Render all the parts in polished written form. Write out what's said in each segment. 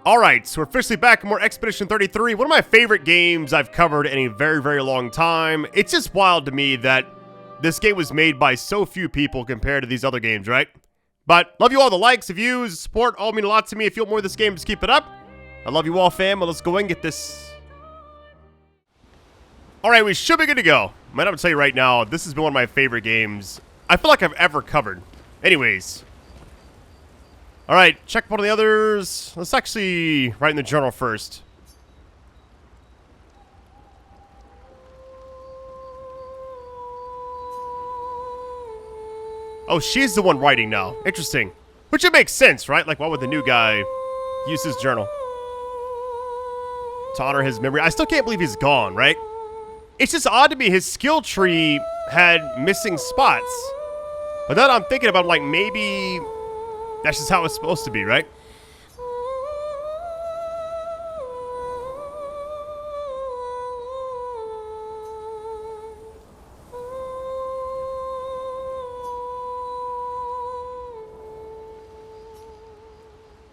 Alright, so we're officially back in more Expedition 33, one of my favorite games I've covered in a very, very long time. It's just wild to me that this game was made by so few people compared to these other games, right? But love you all, the likes, the views, the support, all mean a lot to me. If you want more of this game, just keep it up. I love you all, fam, but let's go and get this. Alright, we should be good to go. I'm going to tell you right now, this has been one of my favorite games I feel like I've ever covered. Anyways. Alright, check one of the others. Let's actually write in the journal first. Oh, she's the one writing now. Interesting. Which it makes sense, right? Like, why would the new guy use his journal? To honor his memory. I still can't believe he's gone, right? It's just odd to me. His skill tree had missing spots. But now that I'm thinking about it, like, maybe that's just how it's supposed to be, right?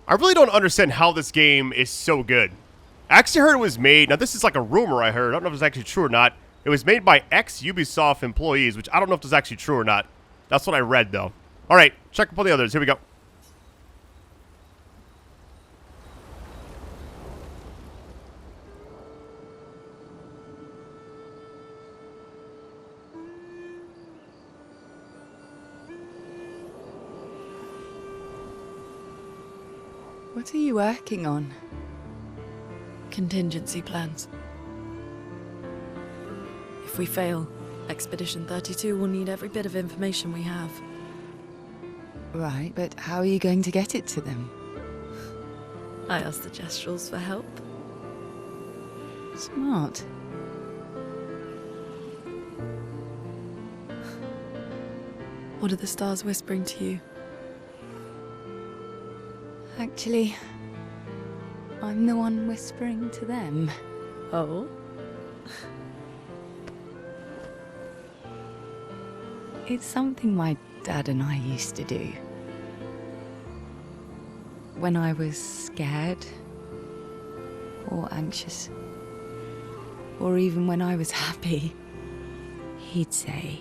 I really don't understand how this game is so good. I actually heard it was made, now this is like a rumor I heard, I don't know if it's actually true or not. It was made by ex-Ubisoft employees, which I don't know if it's actually true or not. That's what I read, though. Alright, check up on the others, here we go. What are you working on? Contingency plans. If we fail, Expedition 32 will need every bit of information we have. Right, but how are you going to get it to them? I asked the Gestrals for help. Smart. What are the stars whispering to you? Actually, I'm the one whispering to them. Oh? It's something my dad and I used to do. When I was scared, or anxious, or even when I was happy, he'd say,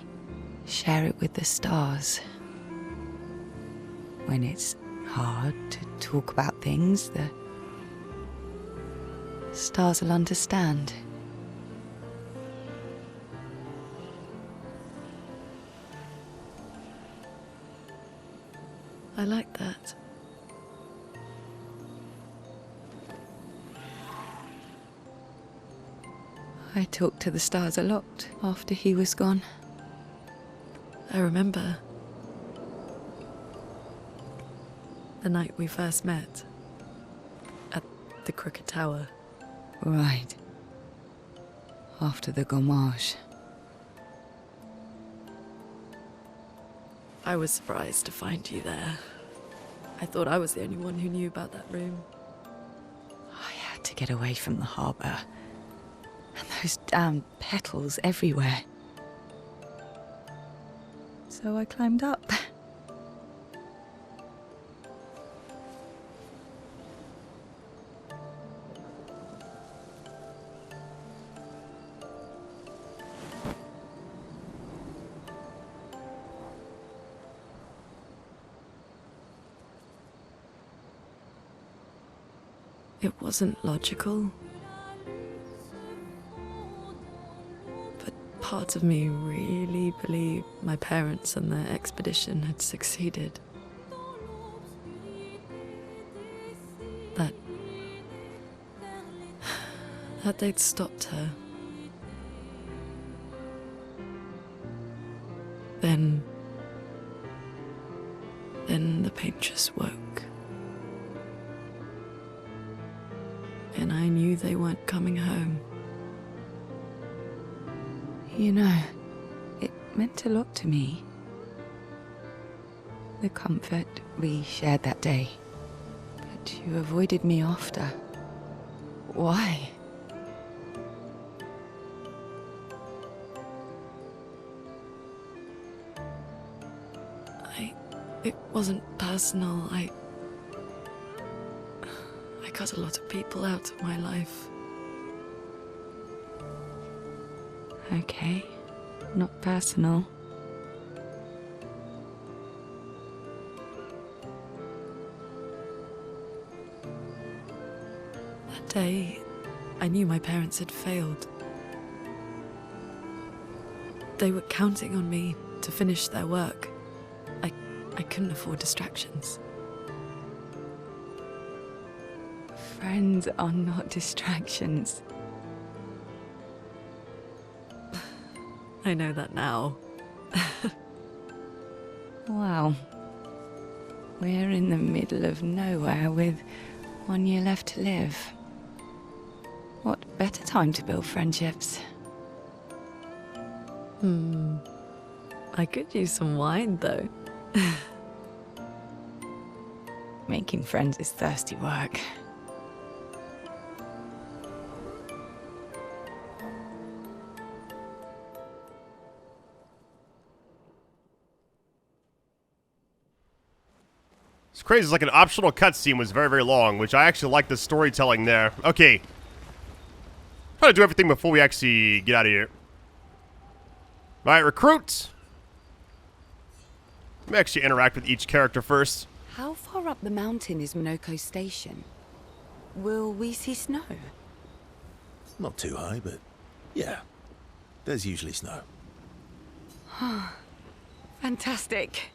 share it with the stars. When it's hard to talk about things, the stars will understand. I like that. I talked to the stars a lot after he was gone. I remember the night we first met at the Crooked Tower. Right. After the gommage. I was surprised to find you there. I thought I was the only one who knew about that room. I had to get away from the harbour. And those damn petals everywhere. So I climbed up. It wasn't logical. But part of me really believed my parents and their expedition had succeeded. That they'd stopped her. Then the paint just woke. And I knew they weren't coming home. You know, it meant a lot to me. The comfort we shared that day. But you avoided me after. Why? It wasn't personal. I cut a lot of people out of my life. Okay, not personal. That day, I knew my parents had failed. They were counting on me to finish their work. I couldn't afford distractions. Friends are not distractions. I know that now. Wow. We're in the middle of nowhere with 1 year left to live. What better time to build friendships? I could use some wine, though. Making friends is thirsty work. It's crazy. It's like an optional cutscene was very, very long, which I actually like the storytelling there. Okay. Try to do everything before we actually get out of here. Alright, recruit. Let me actually interact with each character first. How far up the mountain is Monoco Station? Will we see snow? Not too high, but yeah, there's usually snow. Fantastic.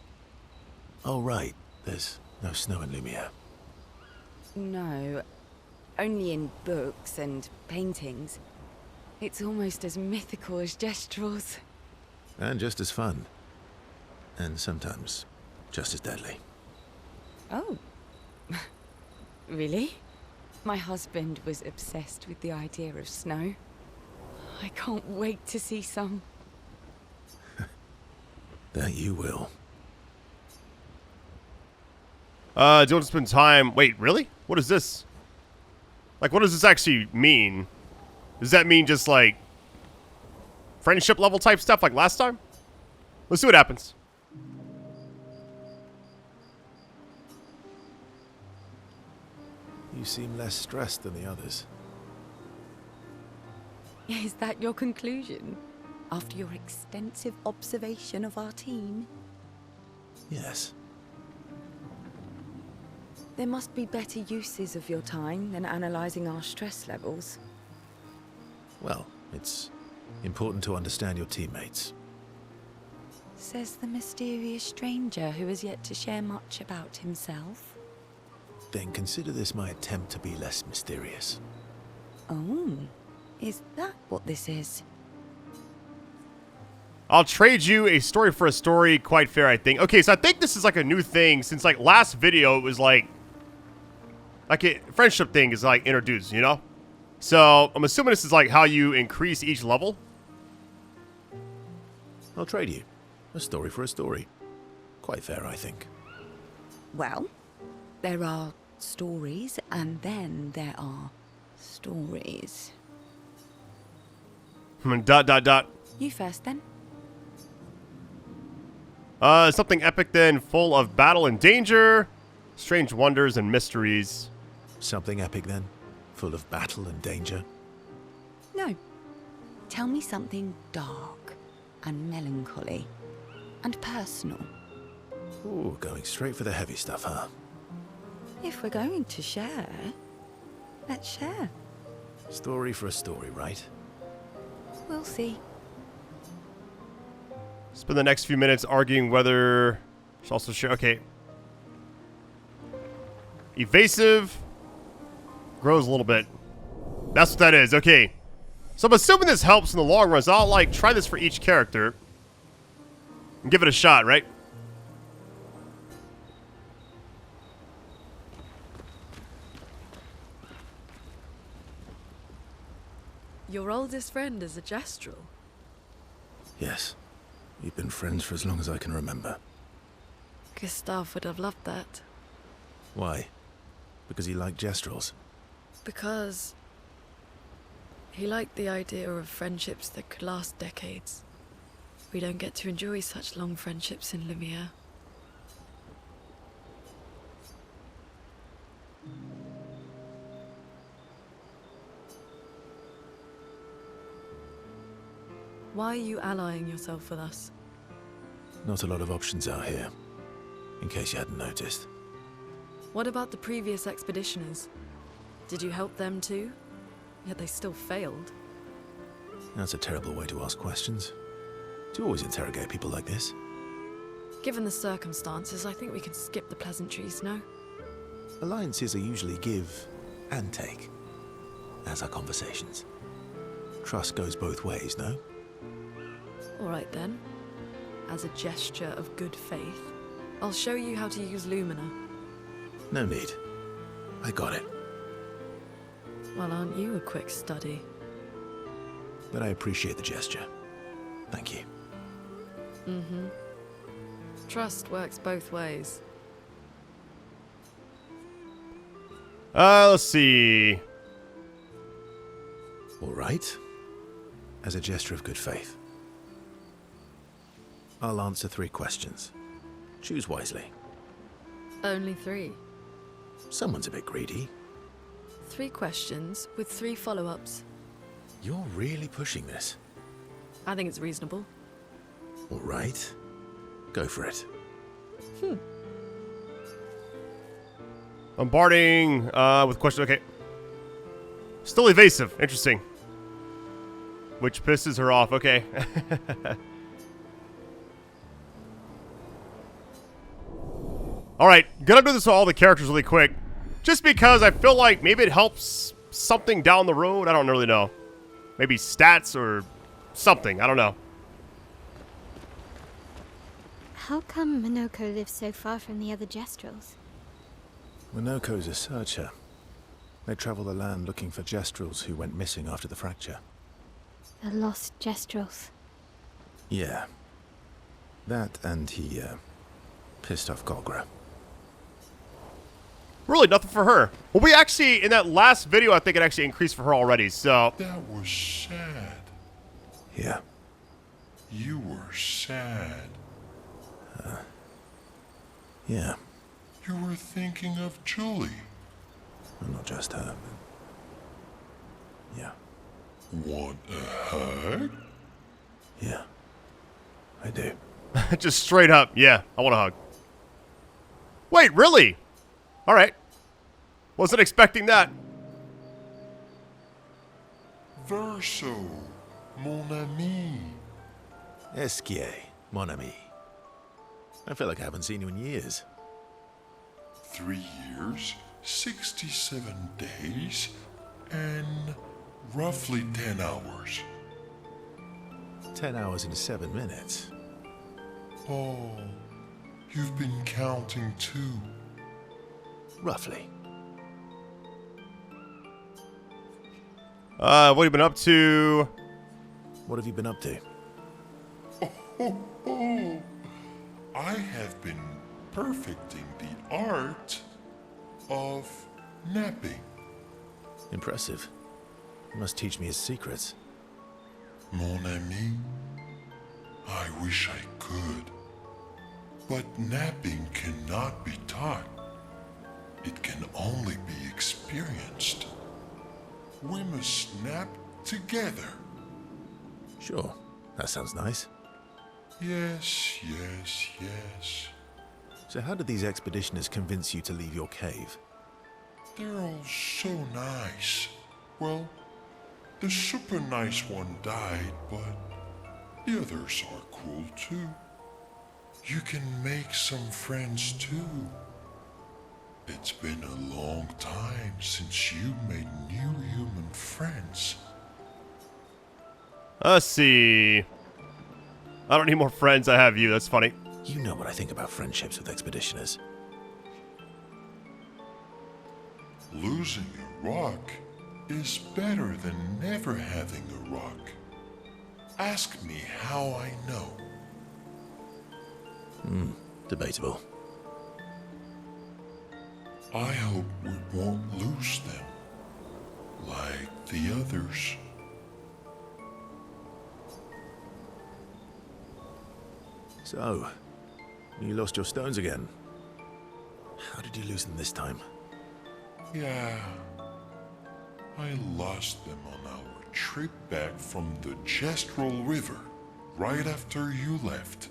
Oh, right, there's no snow in Lumire. No, only in books and paintings. It's almost as mythical as Gestrals. And just as fun. And sometimes just as deadly. Oh. Really? My husband was obsessed with the idea of snow. I can't wait to see some. That you will. Do you want to spend time... Wait, really? What is this? Like, what does this actually mean? Does that mean just, like, friendship level type stuff like last time? Let's see what happens. You seem less stressed than the others. Is that your conclusion? After your extensive observation of our team? Yes. There must be better uses of your time than analysing our stress levels. Well, it's important to understand your teammates. Says the mysterious stranger who has yet to share much about himself. Then consider this my attempt to be less mysterious. Oh, is that what this is? I'll trade you a story for a story. Quite fair, I think. Okay, so I think this is like a new thing since like last video it was like a friendship thing is like introduced, you know? So I'm assuming this is like how you increase each level. I'll trade you. A story for a story. Quite fair, I think. Well, there are stories and then there are stories. Dot. You first then. Something epic then, full of battle and danger, strange wonders and mysteries. Something epic then? Full of battle and danger? No. Tell me something dark and melancholy and personal. Ooh, going straight for the heavy stuff, huh? If we're going to share, let's share. Story for a story, right? We'll see. Spend the next few minutes arguing whether... Should also share... Okay. Evasive. Grows a little bit. That's what that is. Okay. So I'm assuming this helps in the long run. So I'll, like, try this for each character. And give it a shot, right? Your oldest friend is a Gestral. Yes. We've been friends for as long as I can remember. Gustave would have loved that. Why? Because he liked Gestrals? Because he liked the idea of friendships that could last decades. We don't get to enjoy such long friendships in Lumire. Why are you allying yourself with us? Not a lot of options out here, in case you hadn't noticed. What about the previous expeditioners? Did you help them too? Yet they still failed. That's a terrible way to ask questions. Do you always interrogate people like this? Given the circumstances, I think we can skip the pleasantries, no? Alliances are usually give and take, as are conversations. Trust goes both ways, no? Alright then. As a gesture of good faith, I'll show you how to use Lumire. No need. I got it. Well, aren't you a quick study? But I appreciate the gesture. Thank you. Mm-hmm. Trust works both ways. Let's see. All right. As a gesture of good faith, I'll answer 3 questions. Choose wisely. Only 3. Someone's a bit greedy. 3 questions with 3 follow-ups. You're really pushing this. I think it's reasonable. All right. Go for it. Bombarding with question. Okay. Still evasive. Interesting. Which pisses her off. Okay. Alright. Gonna do this with all the characters really quick. Just because I feel like maybe it helps something down the road. I don't really know. Maybe stats or something. I don't know. How come Monoco lives so far from the other gestrals? Monoco's a searcher. They travel the land looking for gestrals who went missing after the fracture. The lost gestrals. Yeah. That and he, pissed off Golgra. Really, nothing for her. Well, we actually, in that last video, I think it actually increased for her already, so... That was sad. Yeah. You were sad. Yeah. You were thinking of Julie. Well, not just her, but... Yeah. Want a hug? Yeah. I do. Just straight up, yeah, I want a hug. Wait, really? Alright. Wasn't expecting that. Verso, mon ami. Esquie, mon ami. I feel like I haven't seen you in years. 3 years, 67 days, and roughly 10 hours. 10 hours and 7 minutes. Oh, you've been counting too. Roughly. What have you been up to? What have you been up to? Oh, I have been perfecting the art of napping. Impressive. You must teach me his secrets. Mon ami, I wish I could. But napping cannot be taught. It can only be experienced. We must nap together. Sure. That sounds nice. Yes, yes, yes. So how did these expeditioners convince you to leave your cave? They're all so nice. Well, the super nice one died, but the others are cool too. You can make some friends too. It's been a long time since you made new human friends. Let's see. I don't need more friends, I have you, that's funny. You know what I think about friendships with expeditioners. Losing a rock is better than never having a rock. Ask me how I know. Debatable. I hope we won't lose them, like the others. So, you lost your stones again. How did you lose them this time? Yeah, I lost them on our trip back from the Gestal River right after you left.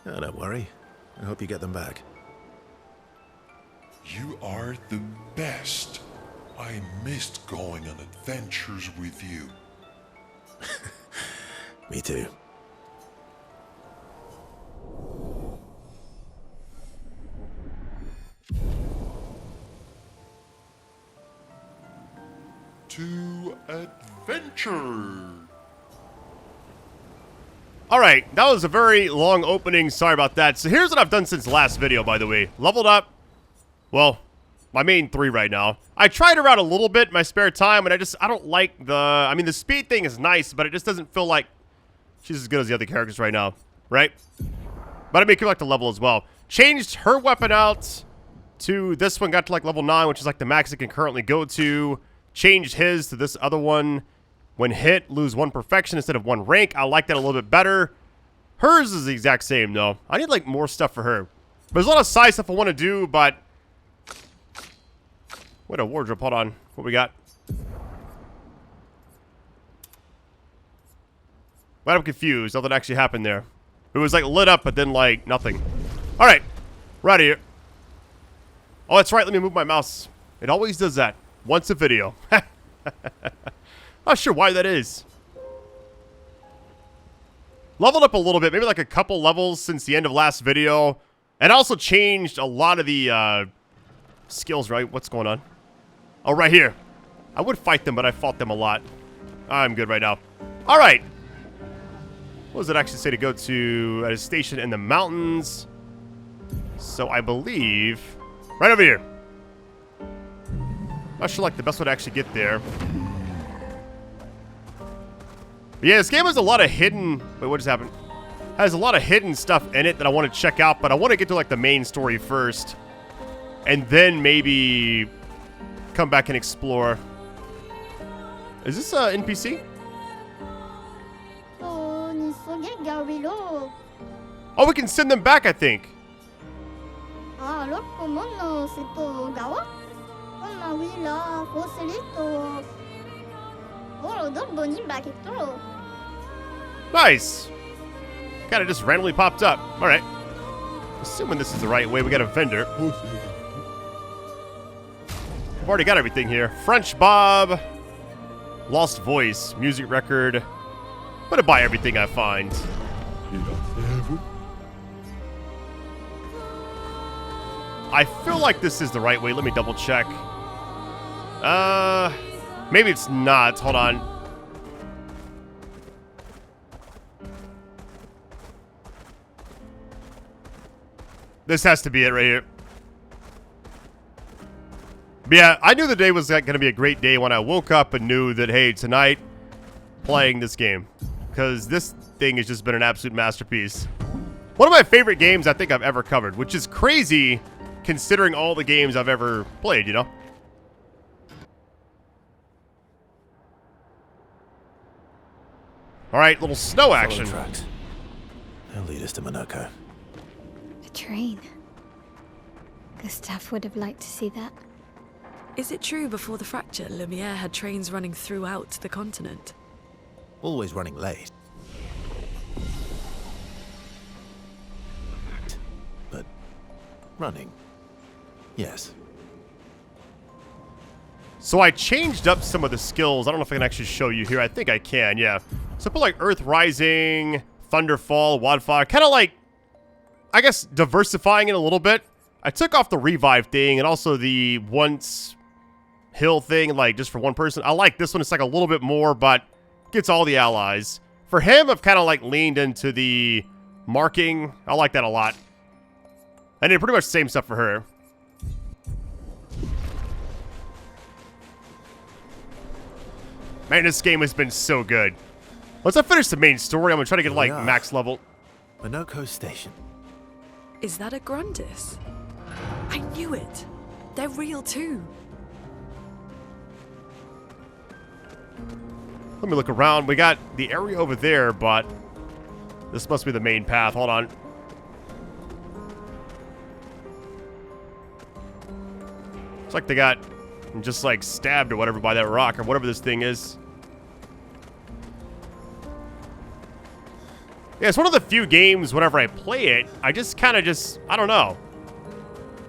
Oh, don't worry. I hope you get them back. You are the best. I missed going on adventures with you. Me too. To adventure. Alright, that was a very long opening. Sorry about that. So here's what I've done since the last video, by the way. Leveled up. Well, my main 3 right now. I tried around a little bit in my spare time, and I don't like the... I mean, the speed thing is nice, but it just doesn't feel like she's as good as the other characters right now, right? But I mean, I like the level as well. Changed her weapon out to this one, got to like level 9, which is like the max it can currently go to. Changed his to this other one. When hit, lose 1 perfection instead of 1 rank. I like that a little bit better. Hers is the exact same, though. I need, like, more stuff for her. There's a lot of side stuff I want to do, but... What a wardrobe. Hold on. What we got? But I'm confused. Nothing actually happened there. It was, like, lit up, but then, like, nothing. Alright. We're out of here. Oh, that's right. Let me move my mouse. It always does that. Once a video. Not sure why that is. Leveled up a little bit, maybe like a couple levels since the end of last video. And also changed a lot of the skills, right? What's going on? Oh, right here. I would fight them, but I fought them a lot. I'm good right now. Alright. What does it actually say to go to a station in the mountains? So I believe... Right over here. Not sure like the best way to actually get there. Yeah, this game has a lot of hidden... Wait, what just happened? Has a lot of hidden stuff in it that I want to check out, but I want to get to, like, the main story first. And then maybe come back and explore. Is this NPC? Oh, we can send them back, I think. Nice. Kind of just randomly popped up. All right. Assuming this is the right way, we got a vendor. I've already got everything here. French Bob. Lost Voice. Music record. I'm gonna buy everything I find. I feel like this is the right way. Let me double check. Maybe it's not. Hold on. This has to be it right here. But yeah, I knew the day was going to be a great day when I woke up and knew that, hey, tonight, playing this game. Because this thing has just been an absolute masterpiece. One of my favorite games I think I've ever covered, which is crazy considering all the games I've ever played, you know? Alright, little snow action. Tracks. They'll lead us to Monoco. A train. Gustave would have liked to see that. Is it true before the fracture, Lumire had trains running throughout the continent? Always running late. But running. Yes. So I changed up some of the skills. I don't know if I can actually show you here. I think I can, yeah. So I put like Earth Rising, Thunderfall, Wildfire. Kind of like, I guess, diversifying it a little bit. I took off the revive thing and also the once hill thing, like just for one person. I like this one. It's like a little bit more, but gets all the allies. For him, I've kind of like leaned into the marking. I like that a lot. I did pretty much the same stuff for her. Man, this game has been so good. Once I finish the main story, I'm going to try to get like max level. Monoco Station. Is that a Grundis? I knew it. They're real too. Let me look around. We got the area over there, but this must be the main path. Hold on. It's like they got and just like stabbed or whatever by that rock or whatever this thing is. Yeah, it's one of the few games whenever I play it, I just kind of I don't know.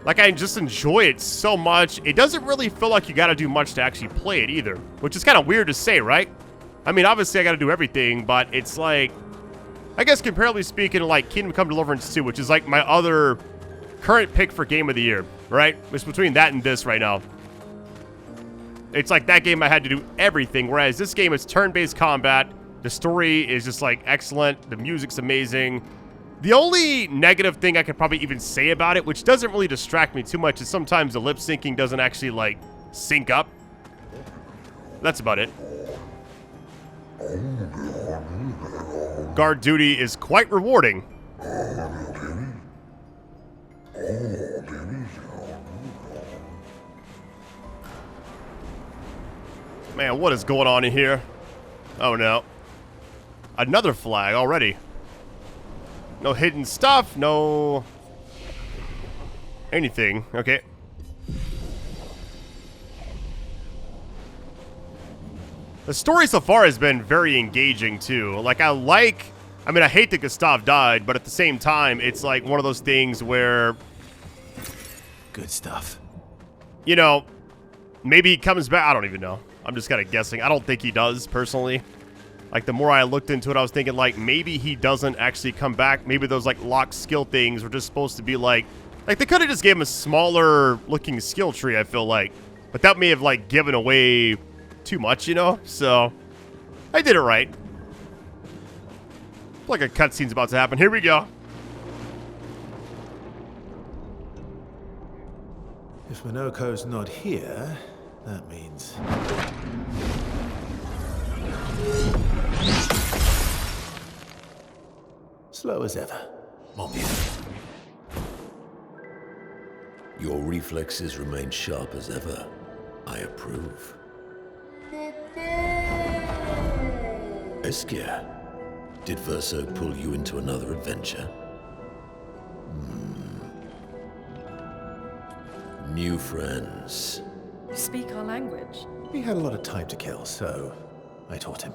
Like, I just enjoy it so much. It doesn't really feel like you got to do much to actually play it either, which is kind of weird to say, right? I mean, obviously I got to do everything, but it's like, I guess comparatively speaking, like Kingdom Come Deliverance 2, which is like my other current pick for Game of the Year, right? It's between that and this right now. It's like that game I had to do everything, whereas this game is turn-based combat. The story is just like excellent. The music's amazing. The only negative thing I could probably even say about it, which doesn't really distract me too much, is sometimes the lip syncing doesn't actually like sync up. That's about it. Guard duty is quite rewarding. Man, what is going on in here? Oh no. Another flag already. No hidden stuff, no anything. Okay. The story so far has been very engaging too. Like, I mean, I hate that Gustave died, but at the same time, it's like one of those things where, Good stuff. you know, maybe he comes back. I don't even know. I'm just kind of guessing. I don't think he does, personally. Like, the more I looked into it, I was thinking, like, maybe he doesn't actually come back. Maybe those, like, locked skill things were just supposed to be, like, they could have just gave him a smaller-looking skill tree, I feel like. But that may have, like, given away too much, you know? So, I did it right. Like a cutscene's about to happen. Here we go. If Monoco's not here, that means... slow as ever. More beautiful. Your reflexes remain sharp as ever. I approve. Esquie, did Verso pull you into another adventure? New friends. You speak our language. He had a lot of time to kill, so I taught him.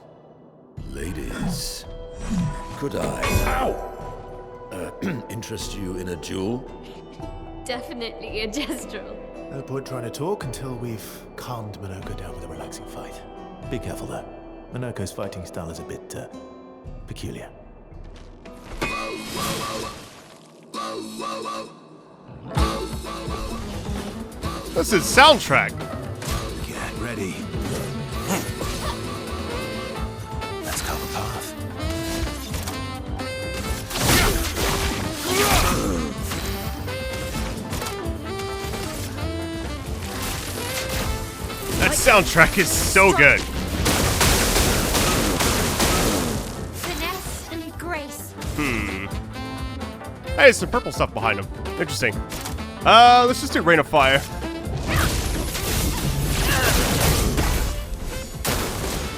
Ladies, could I interest you in a duel? Definitely a gestural. No point trying to talk until we've calmed Monoco down with a relaxing fight. Be careful though. Monoco's fighting style is a bit peculiar. This is soundtrack. Get ready. Let's carve a path. That soundtrack is so good. Finesse and grace. Hey, some purple stuff behind him. Interesting. Let's just do Rain of Fire.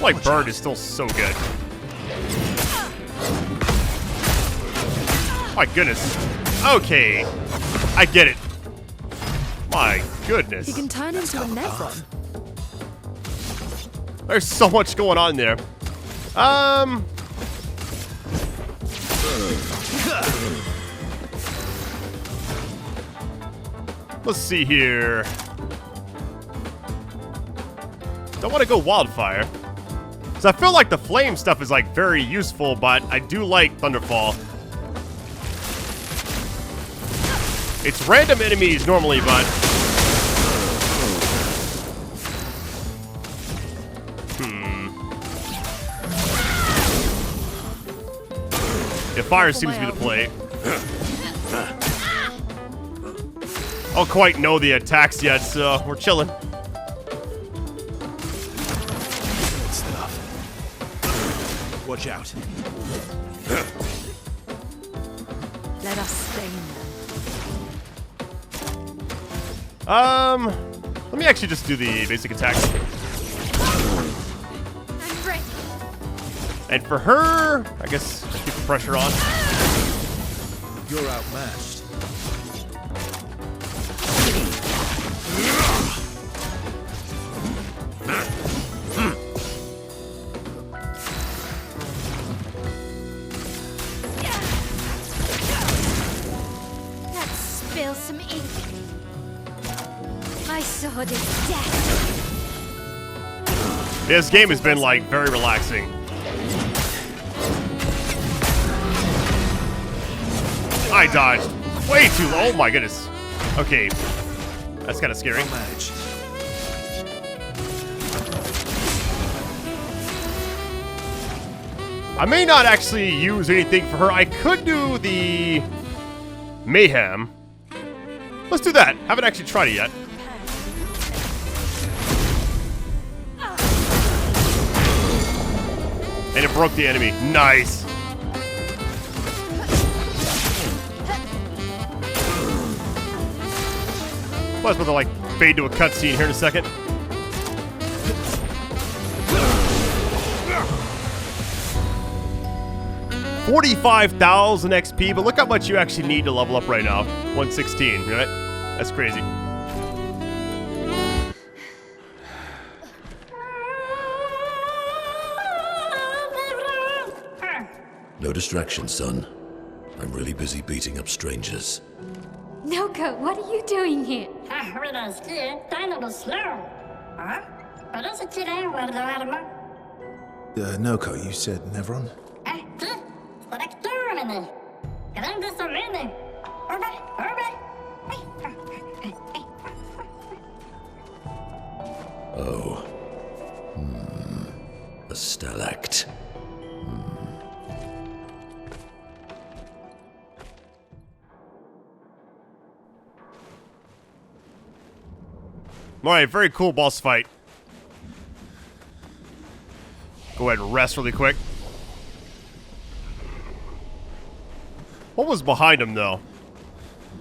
Like, Bird is still so good. My goodness. Okay. I get it. My goodness. You can turn into a Nevron. There's so much going on there. Let's see here. Don't want to go Wildfire. So I feel like the flame stuff is like very useful, but I do like Thunderfall. It's random enemies normally, but yeah, fire seems to be the play. I don't quite know the attacks yet, so we're chilling. Good stuff. Watch out. Let us stain Let me actually just do the basic attacks. I'm ready. And for her, I guess just keep the pressure on. You're outmatched. spill some ink. My sword is death. This game has been, like, very relaxing. I dodged way too low. Oh my goodness. Okay. That's kind of scary. I may not actually use anything for her. I could do the Mayhem. Let's do that. Haven't actually tried it yet. And it broke the enemy. Nice. Plus, we'll like fade to a cutscene here in a second. $45,000 XP, but look how much you actually need to level up right now. 116, right? That's crazy. No distraction, son. I'm really busy beating up strangers. Noko, what are you doing here? Noko, you said Nevron? Oh. A Stalact. Alright, very cool boss fight. Go ahead and rest really quick. What was behind him, though?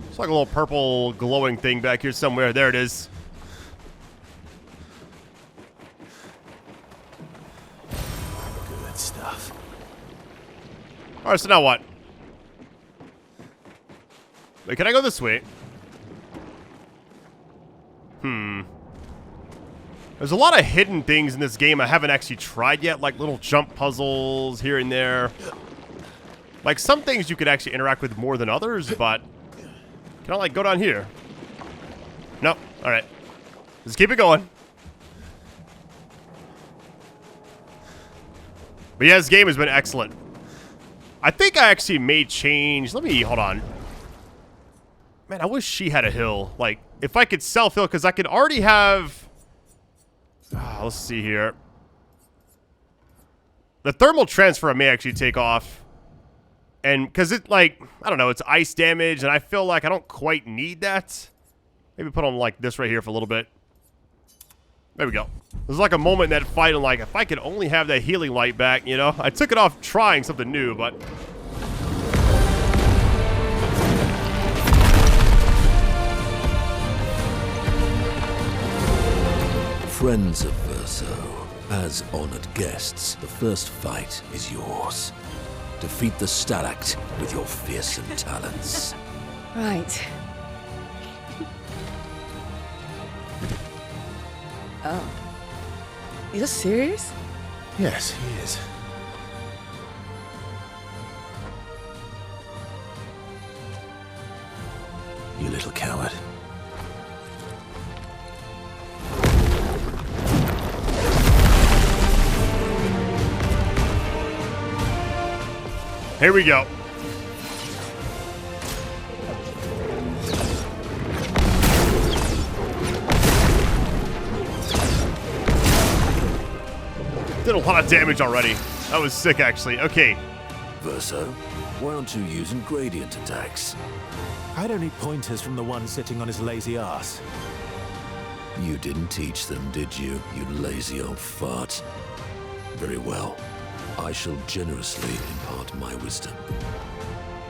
It's like a little purple glowing thing back here somewhere. There it is. Good stuff. Alright, so now what? Wait, can I go this way? There's a lot of hidden things in this game I haven't actually tried yet, like little jump puzzles here and there. Like, some things you could actually interact with more than others, but... Can I, like, go down here? Nope. Alright. Just keep it going. But yeah, this game has been excellent. I think I actually may change... Let me... Hold on. Man, I wish she had a hill. Like, if I could self-heal, because I could already have... let's see here. The thermal transfer I may actually take off. And, because it, like, I don't know, it's ice damage, and I feel like I don't quite need that. Maybe put on, like, this right here for a little bit. There we go. There's like a moment in that fight, and, like, if I could only have that healing light back, you know? I took it off trying something new, but... Friends of Verso, as honored guests, the first fight is yours. Defeat the Stalact with your fearsome talents. Right. Oh. You're serious? Yes, he is. You little coward. Here we go. Did a lot of damage already. That was sick, actually. Okay. Verso, why aren't you using gradient attacks? I don't need pointers from the one sitting on his lazy ass. You didn't teach them, did you, you lazy old fart? Very well. I shall generously impart my wisdom.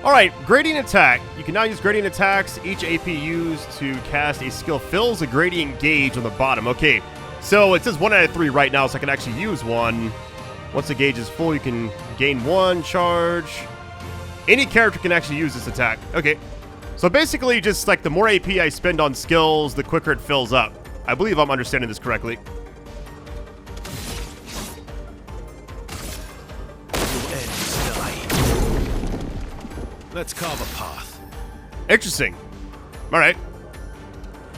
Alright, gradient attack. You can now use gradient attacks. Each AP used to cast a skill fills a gradient gauge on the bottom. Okay, so it says 1 out of 3 right now, so I can actually use one. Once the gauge is full, you can gain 1 charge. Any character can actually use this attack. Okay, so basically just like the more AP I spend on skills, the quicker it fills up. I believe I'm understanding this correctly. Let's carve a path. Interesting. Alright.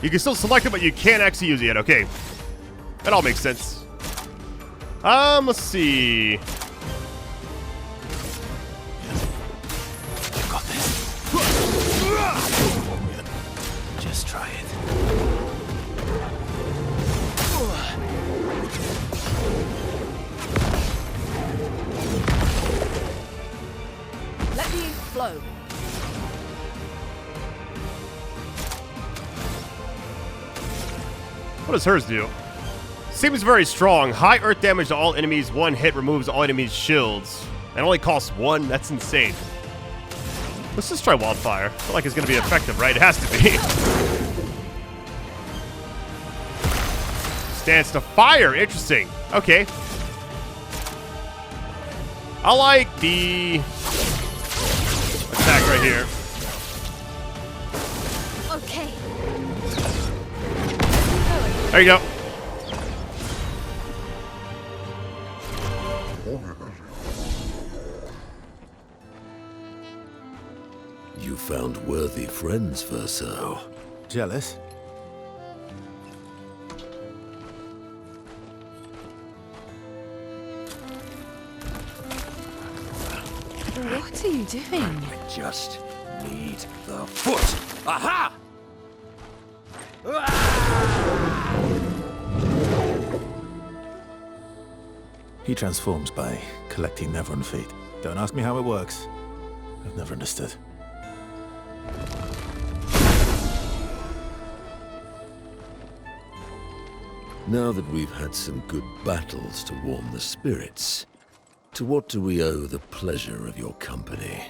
You can still select it, but you can't actually use it yet. Okay. That all makes sense. Let's see. I've got this. Just try it. Let me flow. What does hers do? Seems very strong. High earth damage to all enemies. One hit removes all enemies' shields. It only costs 1. That's insane. Let's just try wildfire. I feel like it's going to be effective, right? It has to be. Stands to fire. Interesting. Okay. I like the attack right here. Okay. There you go. You found worthy friends, Verso. Jealous? What are you doing? I just need the foot. Aha! He transforms by collecting Neveron feet. Don't ask me how it works. I've never understood. Now that we've had some good battles to warm the spirits, to what do we owe the pleasure of your company?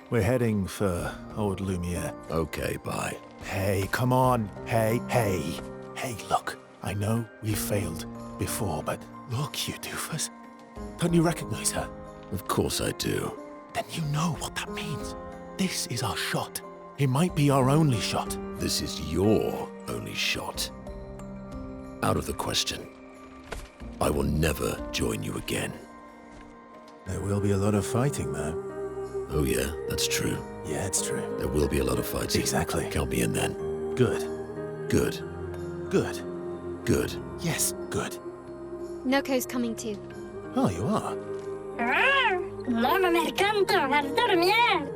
We're heading for old Lumire. Okay, bye. Hey, come on. Hey. Hey, look. I know we failed before, but look, you doofus. Don't you recognize her? Of course I do. Then you know what that means. This is our shot. It might be our only shot. This is your only shot. Out of the question. I will never join you again. There will be a lot of fighting, though. Oh yeah, that's true. Yeah, it's true. There will be a lot of fighting. Exactly. Count me in then. Good. Good. Good. Good. Yes, good. Noco's coming too. Oh, you are? L'homme mercante va dormir.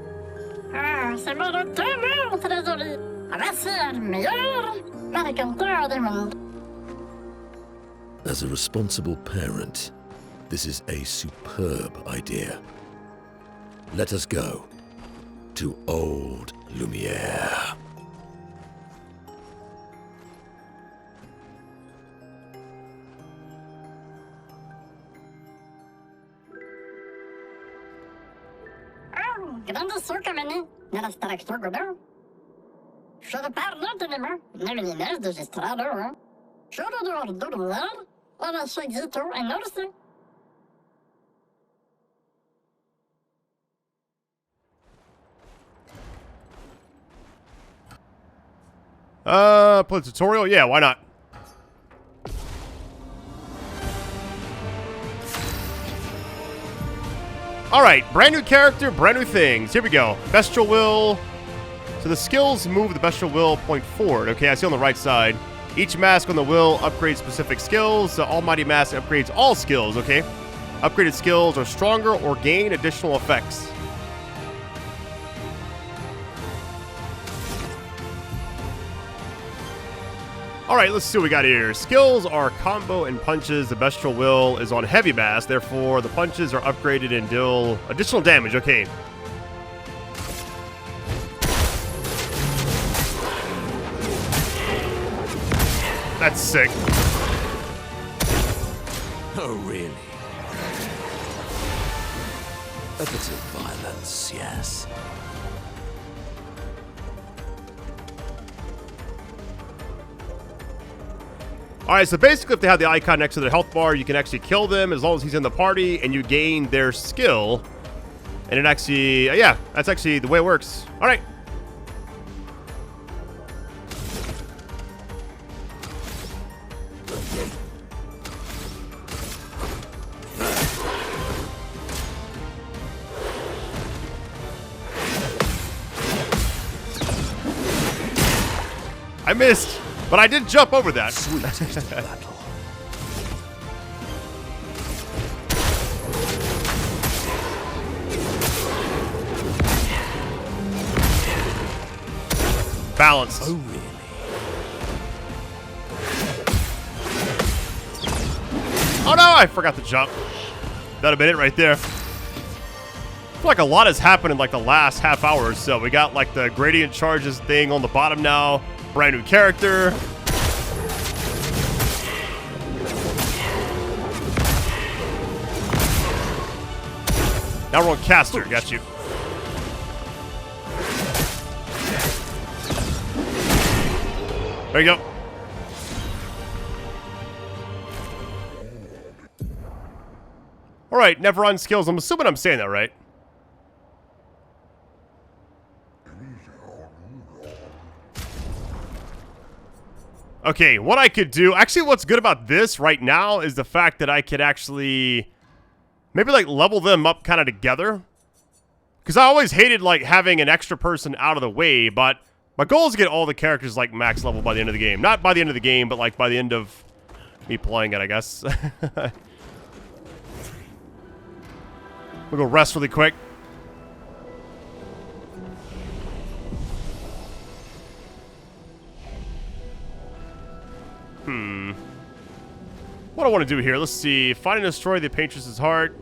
C'est mon retour, très joli. Voici le meilleur mercanteur du monde. As a responsible parent, this is a superb idea. Let us go to old Lumire. Grande sucamene nella Stalact godão. Should parlo de nema, neminines de gestrado. Should do ordular, ora chegito en orse. Play tutorial? Yeah, why not? Alright, brand new character, brand new things. Here we go. Bestial Will. So the skills move the Bestial Will point forward. Okay, I see on the right side. Each mask on the will upgrades specific skills. The Almighty Mask upgrades all skills, okay? Upgraded skills are stronger or gain additional effects. Alright, let's see what we got here. Skills are combo and punches. The Bestial Will is on heavy mass, therefore the punches are upgraded and deal additional damage. Okay. That's sick. Oh, really? A bit of violence, yes. Alright, so basically if they have the icon next to their health bar, you can actually kill them as long as he's in the party, and you gain their skill. And it actually, yeah, that's actually the way it works. Alright. I missed, but I did jump over that. Sweetest battle. Balanced. Oh, really? Oh no, I forgot to jump. That'd have been it right there. I feel like a lot has happened in like the last half hour or so. We got like the gradient charges thing on the bottom now. Brand new character. Now we're on caster. Got you. There you go. All right, never on skills. I'm assuming I'm saying that right. Okay, what I could do... Actually, what's good about this right now is the fact that I could actually... maybe, like, level them up kind of together. Because I always hated, like, having an extra person out of the way, but... my goal is to get all the characters, like, max level by the end of the game. Not by the end of the game, but, like, by the end of me playing it, I guess. We'll go rest really quick. What do I want to do here? Let's see. Find and destroy the Paintress's heart.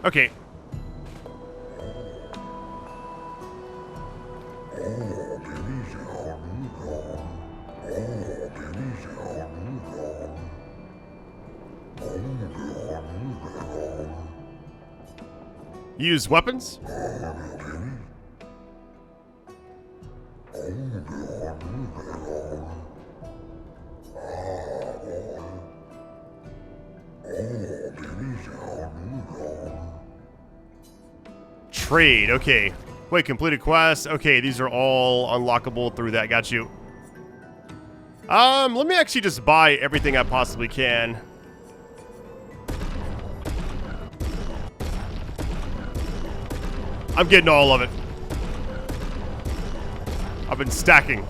Okay. Use weapons. Trade, okay. Wait, completed quest. Okay, these are all unlockable through that. Got you. Let me actually just buy everything I possibly can. I'm getting all of it. I've been stacking.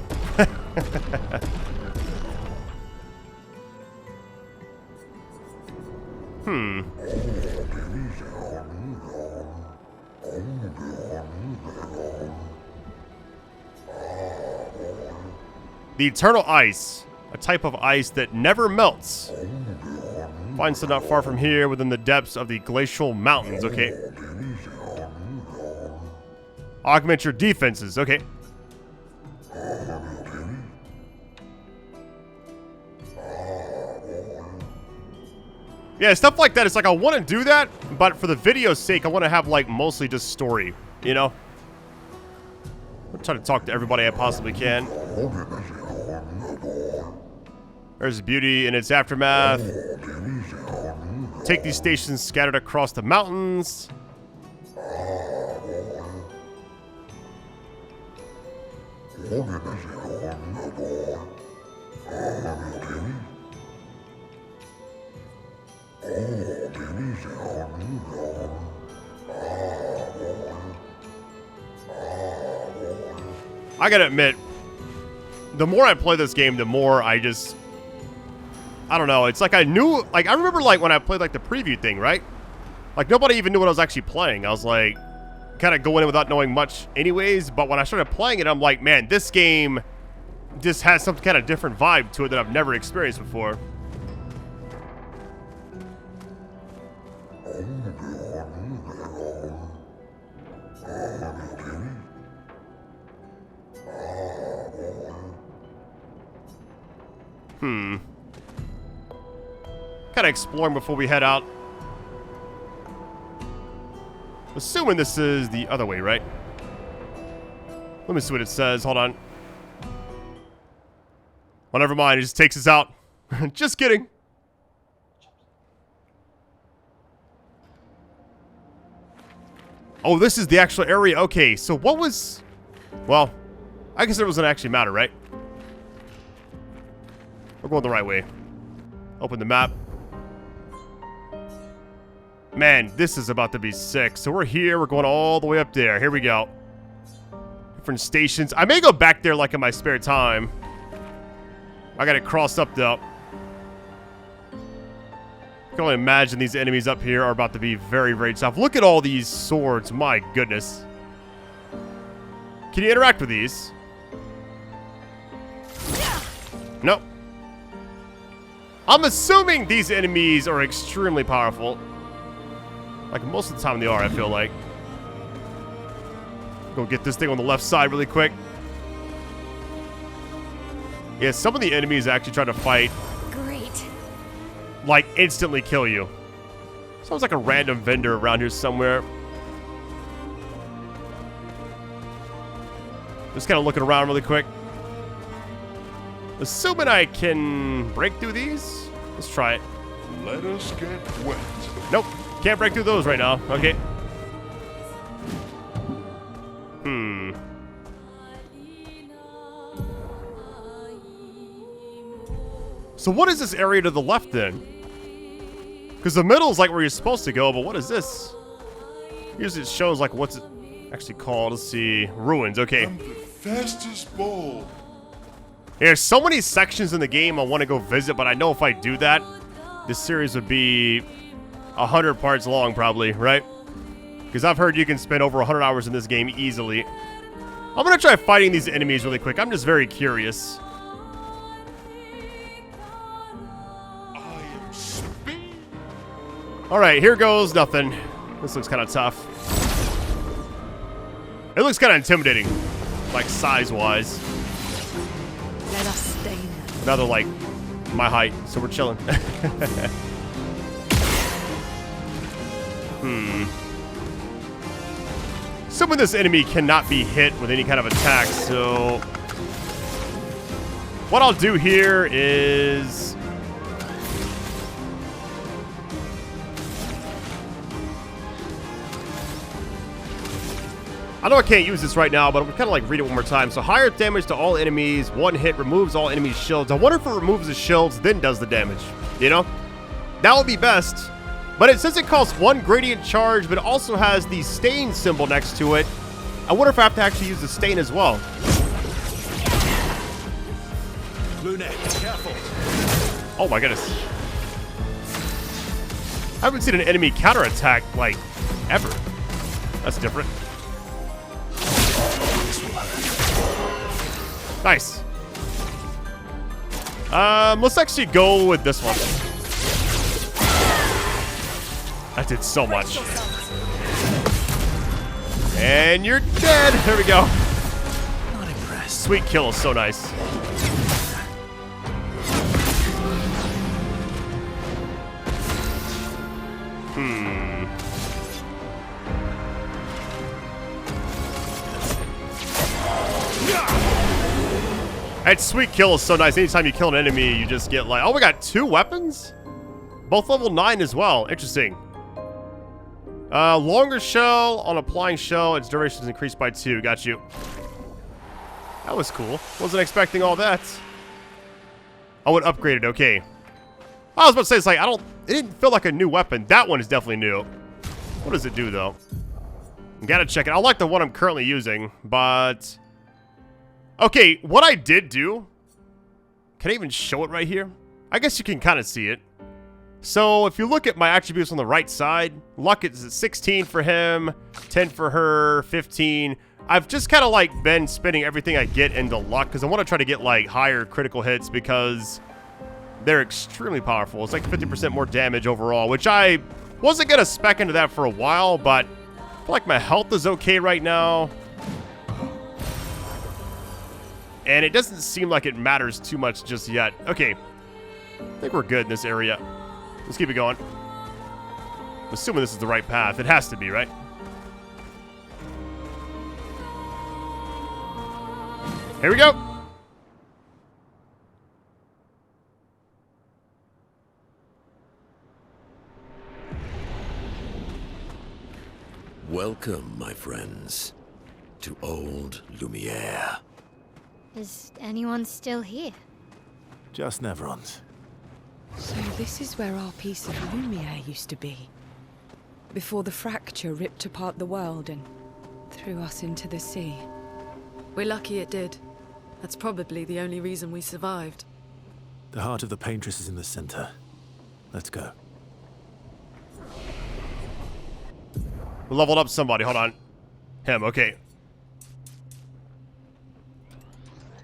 The Eternal Ice, a type of ice that never melts. Finds it not far from here within the depths of the glacial mountains. Okay. Augment your defenses. Okay. Yeah, stuff like that. It's like I want to do that, but for the video's sake, I want to have like mostly just story, you know? I'm trying to talk to everybody I possibly can. There's beauty in its aftermath. Take these stations scattered across the mountains. I gotta admit, the more I play this game, the more I don't know, it's like I knew, like I remember like when I played like the preview thing, right? Like nobody even knew what I was actually playing. I was like kind of going in without knowing much anyways, but when I started playing it, I'm like, man, this game just has some kind of different vibe to it that I've never experienced before. Kind of exploring before we head out. Assuming this is the other way, right? Let me see what it says. Hold on. Well, never mind. It just takes us out. Just kidding. Oh, this is the actual area. Okay, so what was... well, I guess it doesn't actually matter, right? We're going the right way. Open the map. Man, this is about to be sick. So we're here. We're going all the way up there. Here we go. different stations. I may go back there like in my spare time. I got it crossed up though. I can only imagine these enemies up here are about to be very, very tough. Look at all these swords. My goodness. Can you interact with these? Nope. I'm assuming these enemies are extremely powerful. Like most of the time they are, I feel like. Go get this thing on the left side really quick. Yeah, some of the enemies actually try to fight. Great. Like, instantly kill you. Sounds like a random vendor around here somewhere. Just kind of looking around really quick. Assuming I can break through these. Let's try it. Let us get wet. Nope. Can't break through those right now. Okay. So what is this area to the left then? Because the middle is like where you're supposed to go, but what is this? Usually it shows like what's it actually called. Let's see. Ruins. Okay. I'm the fastest ball. There's so many sections in the game I want to go visit, but I know if I do that, this series would be 100 parts long probably, right? Because I've heard you can spend over 100 hours in this game easily. I'm going to try fighting these enemies really quick. I'm just very curious. Alright, here goes nothing. This looks kind of tough. It looks kind of intimidating, like size-wise. Let us stay now. Now they're like my height, so we're chilling. Some of this enemy cannot be hit with any kind of attack, so what I'll do here is I know I can't use this right now, but I'm kind of like read it one more time. So higher damage to all enemies. One hit removes all enemies' shields. I wonder if it removes the shields, then does the damage. You know? That would be best. But it says it costs 1 gradient charge, but it also has the stain symbol next to it. I wonder if I have to actually use the stain as well. Lune, careful. Oh my goodness. I haven't seen an enemy counterattack, like, ever. That's different. Nice. Let's actually go with this one. That did so much. And you're dead. There we go. Not impressed. Sweet kill is so nice. That sweet kill is so nice. Anytime you kill an enemy, you just get like... Oh, we got 2 weapons? Both level 9 as well. Interesting. Longer shell on applying shell. Its duration is increased by 2. Got you. That was cool. Wasn't expecting all that. Oh, it upgraded. Okay. I was about to say, it's like, it didn't feel like a new weapon. That one is definitely new. What does it do, though? Gotta check it. I like the one I'm currently using, but... Okay, what I did do... Can I even show it right here? I guess you can kind of see it. So, if you look at my attributes on the right side, luck is 16 for him, 10 for her, 15. I've just kind of like been spending everything I get into luck because I want to try to get like higher critical hits because they're extremely powerful. It's like 50% more damage overall, which I wasn't going to spec into that for a while, but I feel like my health is okay right now. And it doesn't seem like it matters too much just yet. Okay. I think we're good in this area. Let's keep it going. I'm assuming this is the right path. It has to be, right? Here we go. Welcome, my friends, to old Lumire. Is anyone still here? Just Neverons. So this is where our piece of Lumire used to be. Before the fracture ripped apart the world and threw us into the sea. We're lucky it did. That's probably the only reason we survived. The heart of the paintress is in the center. Let's go. We leveled up somebody. Hold on. Him. Okay.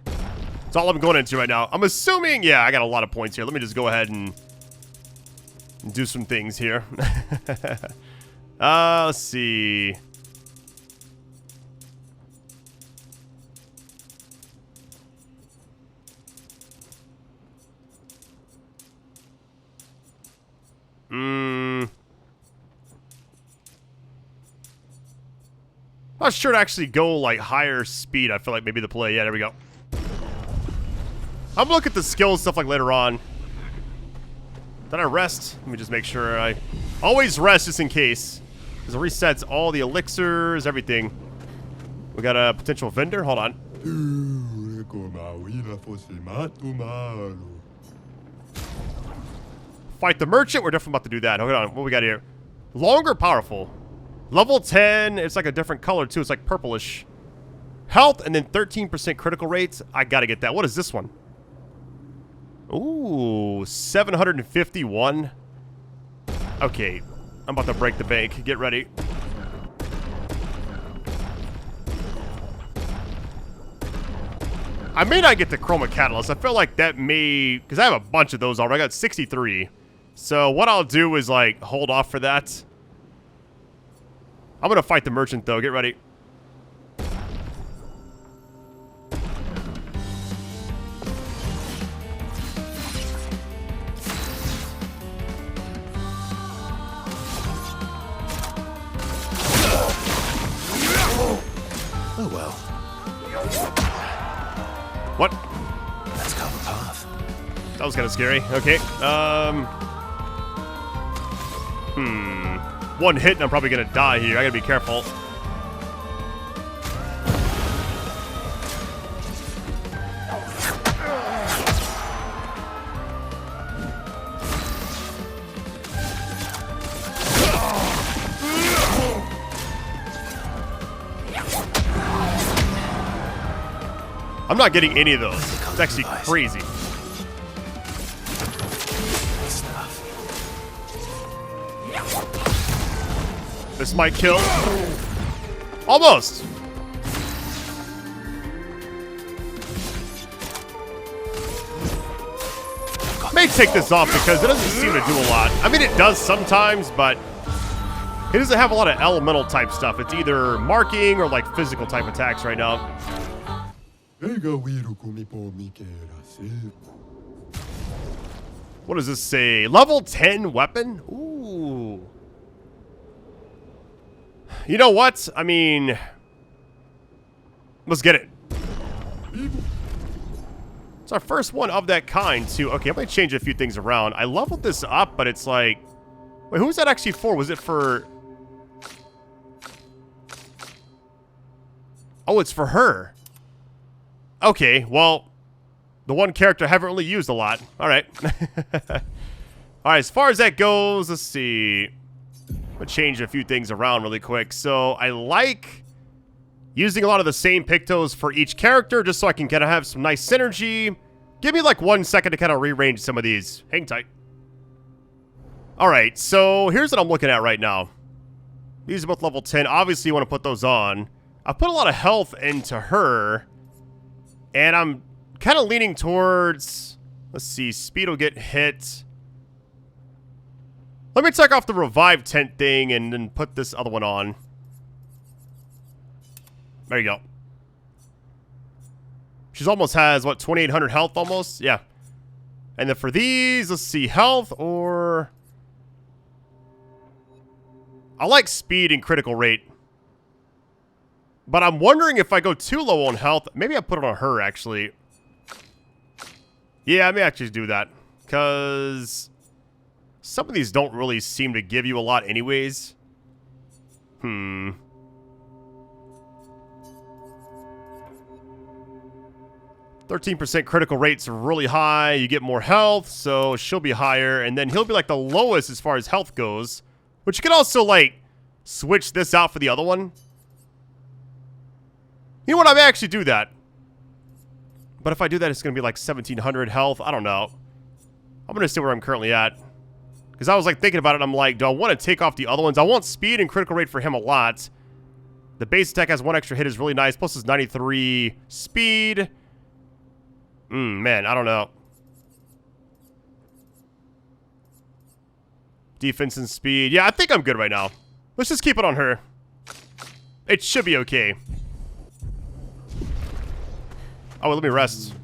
That's all I'm going into right now. I'm assuming... Yeah, I got a lot of points here. Let me just go ahead and do some things here. Let's see. Not sure to actually go like higher speed. I feel like maybe the play. Yeah, there we go. I'm gonna look at the skill stuff like later on. Did I rest? Let me just make sure I always rest just in case. Because it resets all the elixirs, everything. We got a potential vendor. Hold on. Fight the merchant. We're definitely about to do that. Hold on. What we got here? Longer, powerful. Level 10. It's like a different color too. It's like purplish. Health and then 13% critical rates. I gotta get that. What is this one? Ooh, 751. Okay, I'm about to break the bank. Get ready. I may not get the Chroma Catalyst. I feel like that may... Because I have a bunch of those already. I got 63. So what I'll do is, like, hold off for that. I'm going to fight the merchant, though. Get ready. Oh well. What? Let's go the path. That was kind of scary. Okay. One hit and I'm probably gonna die here. I gotta be careful. I'm not getting any of those. It's actually crazy. This might kill. Almost. May take this off because it doesn't seem to do a lot. I mean, it does sometimes, but it doesn't have a lot of elemental type stuff. It's either marking or like physical type attacks right now. What does this say? Level 10 weapon? Ooh. You know what? I mean, let's get it. It's our first one of that kind, too. Okay, I'm going to change a few things around. I leveled this up, but it's like... Wait, who was that actually for? Was it for... Oh, it's for her. Okay, well, the one character I haven't really used a lot. All right. All right, as far as that goes, let's see. I'm going to change a few things around really quick. So I like using a lot of the same pictos for each character just so I can kind of have some nice synergy. Give me like 1 second to kind of rearrange some of these. Hang tight. All right, so here's what I'm looking at right now. These are both level 10. Obviously, you want to put those on. I put a lot of health into her. And I'm kind of leaning towards, let's see, speed will get hit. Let me take off the revive tent thing and then put this other one on. There you go. She's almost has, what, 2,800 health almost? Yeah. And then for these, let's see, health or... I like speed and critical rate. But I'm wondering if I go too low on health. Maybe I put it on her, actually. Yeah, I may actually do that. Because some of these don't really seem to give you a lot anyways. 13% critical rate's really high. You get more health, so she'll be higher. And then he'll be like the lowest as far as health goes. Which you can also, like, switch this out for the other one. You know what? I may actually do that. But if I do that, it's going to be like 1,700 health. I don't know. I'm going to see where I'm currently at. Because I was like thinking about it. I'm like, do I want to take off the other ones? I want speed and critical rate for him a lot. The base attack has 1 extra hit is really nice. Plus his 93 speed. Man, I don't know. Defense and speed. Yeah, I think I'm good right now. Let's just keep it on her. It should be okay. Oh, well, let me rest.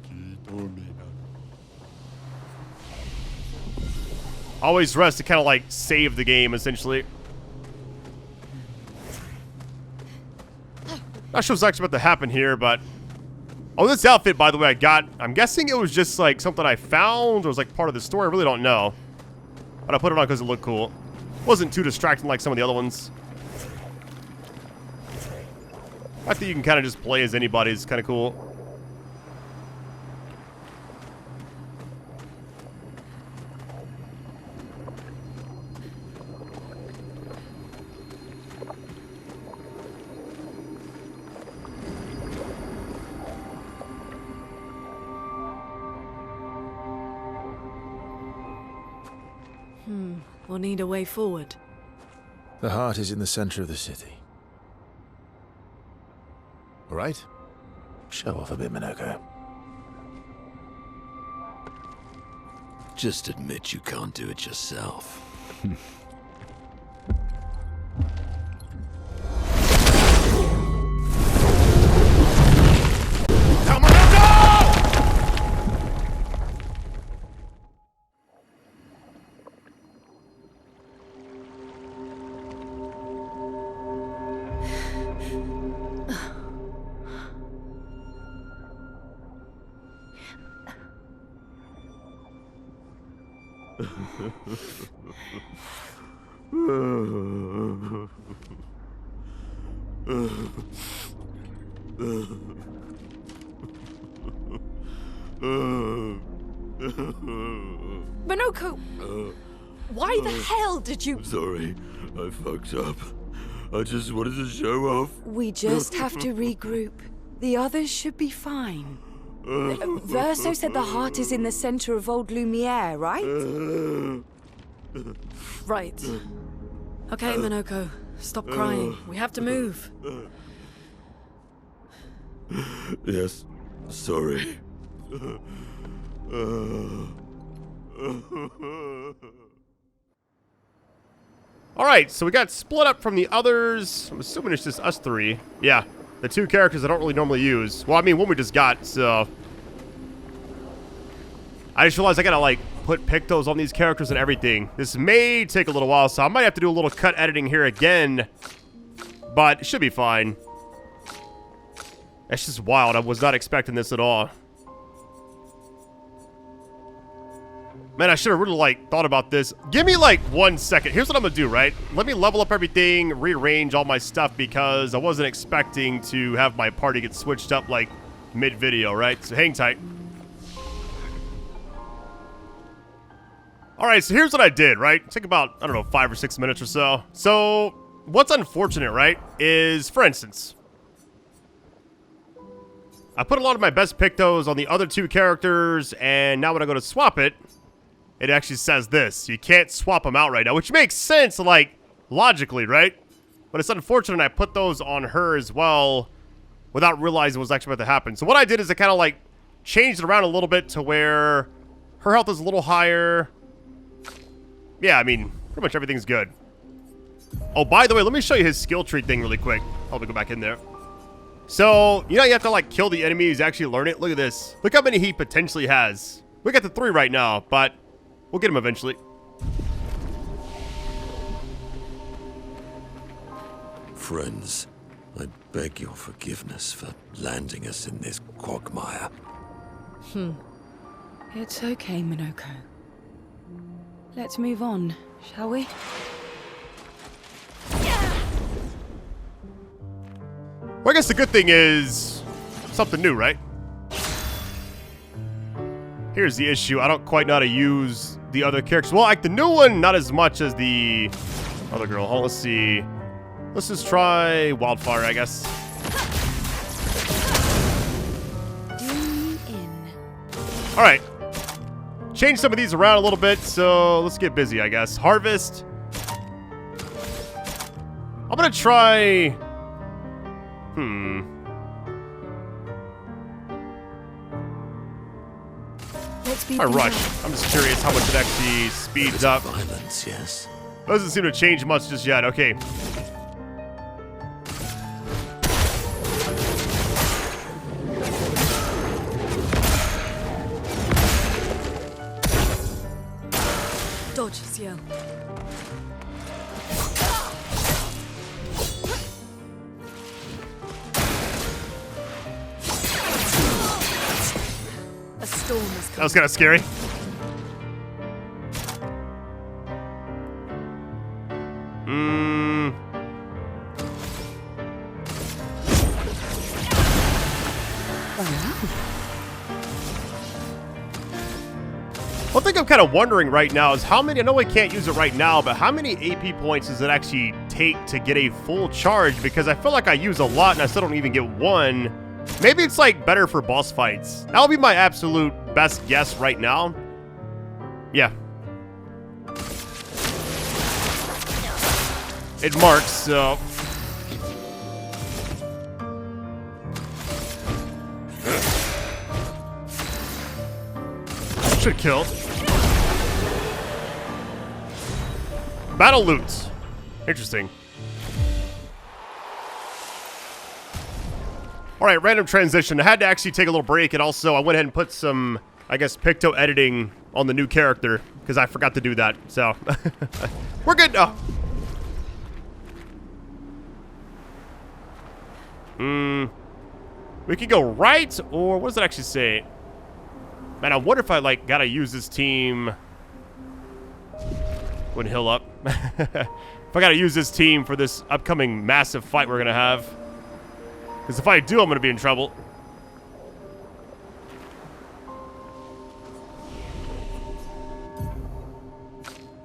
Always rest to kind of like save the game, essentially. Not sure what's actually about to happen here, but... Oh, this outfit, by the way, I got... I'm guessing it was just like something I found, or was like part of the story. I really don't know. But I put it on because it looked cool. Wasn't too distracting like some of the other ones. I think you can kind of just play as anybody is kind of cool. We'll need a way forward. The heart is in the center of the city. All right? Show off a bit, Monoco. Just admit you can't do it yourself. Monoco! Why the hell did you... Sorry, I fucked up. I just wanted to show off. We just have to regroup. The others should be fine. Verso said the heart is in the center of old Lumire, right? Right. Okay, Monoco. Stop crying. We have to move. Yes, sorry. Alright, so we got split up from the others. I'm assuming it's just us three. Yeah, the two characters I don't really normally use. Well, I mean, one we just got, so... I just realized I gotta, like, put pictos on these characters and everything. This may take a little while, so I might have to do a little cut editing here again. But it should be fine. That's just wild. I was not expecting this at all. Man, I should have really, like, thought about this. Give me, like, 1 second. Here's what I'm gonna do, right? Let me level up everything, rearrange all my stuff, because I wasn't expecting to have my party get switched up, like, mid-video, right? So hang tight. Alright, so here's what I did, right? It took about, I don't know, 5 or 6 minutes or so. So, what's unfortunate, right, is, for instance... I put a lot of my best pictos on the other two characters, and now when I go to swap it, it actually says this. You can't swap them out right now, which makes sense, like, logically, right? But it's unfortunate I put those on her as well without realizing what was actually about to happen. So what I did is I kind of, like, changed it around a little bit to where her health is a little higher. Yeah, I mean, pretty much everything's good. Oh, by the way, let me show you his skill tree thing really quick. I'll go back in there. So, you know, you have to, like, kill the enemies, actually learn it. Look at this. Look how many he potentially has. We got the 3 right now, but we'll get him eventually. Friends, I beg your forgiveness for landing us in this quagmire. It's okay, Monoco. Let's move on, shall we? Well, I guess the good thing is something new, right? Here's the issue. I don't quite know how to use the other characters. Well, like the new one, not as much as the other girl. Oh, let's see. Let's just try Wildfire, I guess. Alright. Change some of these around a little bit, so let's get busy, I guess. Harvest. I'm gonna try... I rush. I'm just curious how much it actually speeds up. Violence, yes. Doesn't seem to change much just yet. Okay. Dodge, Sciel. A storm is coming. That was kind of scary. One thing I'm kind of wondering right now is how many, I know I can't use it right now, but how many AP points does it actually take to get a full charge? Because I feel like I use a lot and I still don't even get one. Maybe it's like better for boss fights. That'll be my absolute best guess right now. Yeah. It marks, so... Should kill. Battle loot. Interesting. Alright, random transition. I had to actually take a little break, and also I went ahead and put some, I guess, picto editing on the new character, because I forgot to do that, so... We're good now. We could go right, or what does it actually say? Man, I wonder if I, like, gotta use this team... Wouldn't heal up. If I gotta use this team for this upcoming massive fight we're gonna have. Because if I do, I'm gonna be in trouble.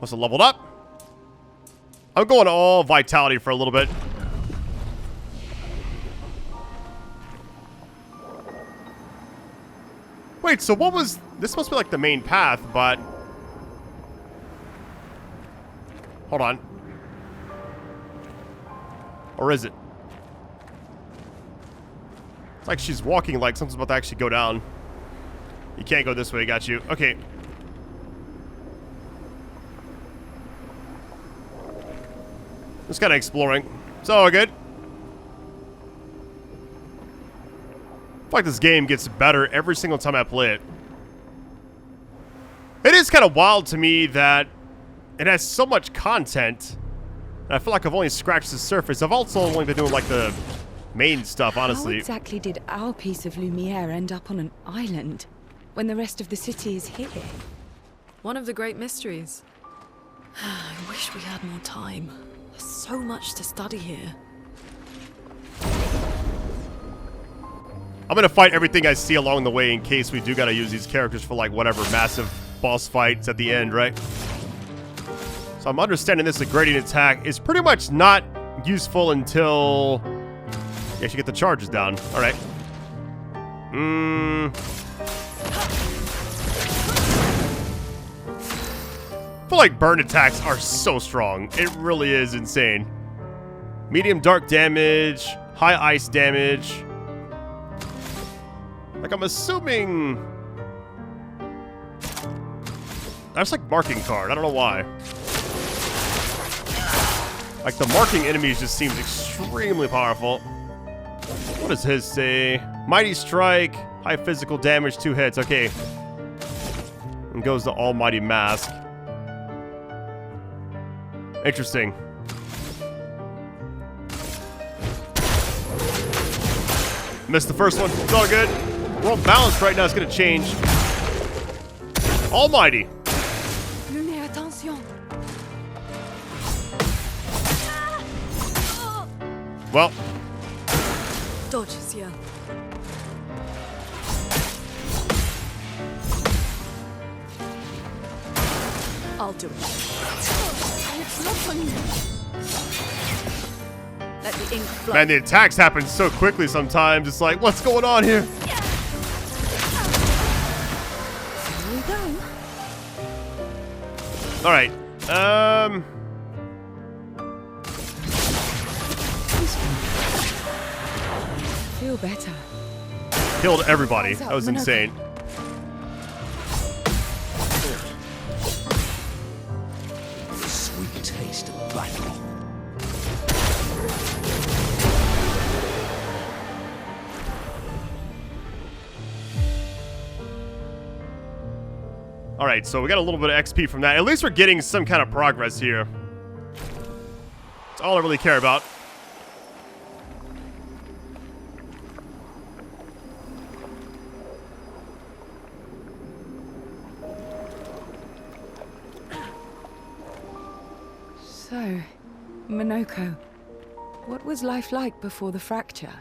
Must have leveled up. I'm going all vitality for a little bit. Wait, so what was... This must be like the main path, but... Hold on. Or is it? It's like she's walking like something's about to actually go down. You can't go this way, got you. Okay. Just kind of exploring. It's all good. I feel like this game gets better every single time I play it. It is kind of wild to me that it has so much content. And I feel like I've only scratched the surface. I've also only been doing like the main stuff, honestly. How exactly did our piece of Lumire end up on an island when the rest of the city is here? One of the great mysteries. I wish we had more time. There's so much to study here. I'm gonna fight everything I see along the way in case we do gotta use these characters for like whatever massive boss fights at the end, right? So I'm understanding this, a gradient attack is pretty much not useful until you actually get the charges down. Alright. I feel like burn attacks are so strong. It really is insane. Medium dark damage, high ice damage. Like, I'm assuming... That's like marking card. I don't know why. Like, the marking enemies just seems extremely powerful. What does his say? Mighty Strike, high physical damage, 2 hits. Okay. And goes to Almighty Mask. Interesting. Missed the first one. It's all good. World balance right now is going to change. Almighty. Lune, attention. Well. Dodge, Sciel. I'll do it. It's not on you. Let the ink flow. Man, the attacks happen so quickly sometimes. It's like, what's going on here? Alright. Feel better. Killed everybody. That was insane. The sweet taste of battle. Alright, so we got a little bit of XP from that. At least we're getting some kind of progress here. That's all I really care about. So, Monoco, what was life like before the fracture?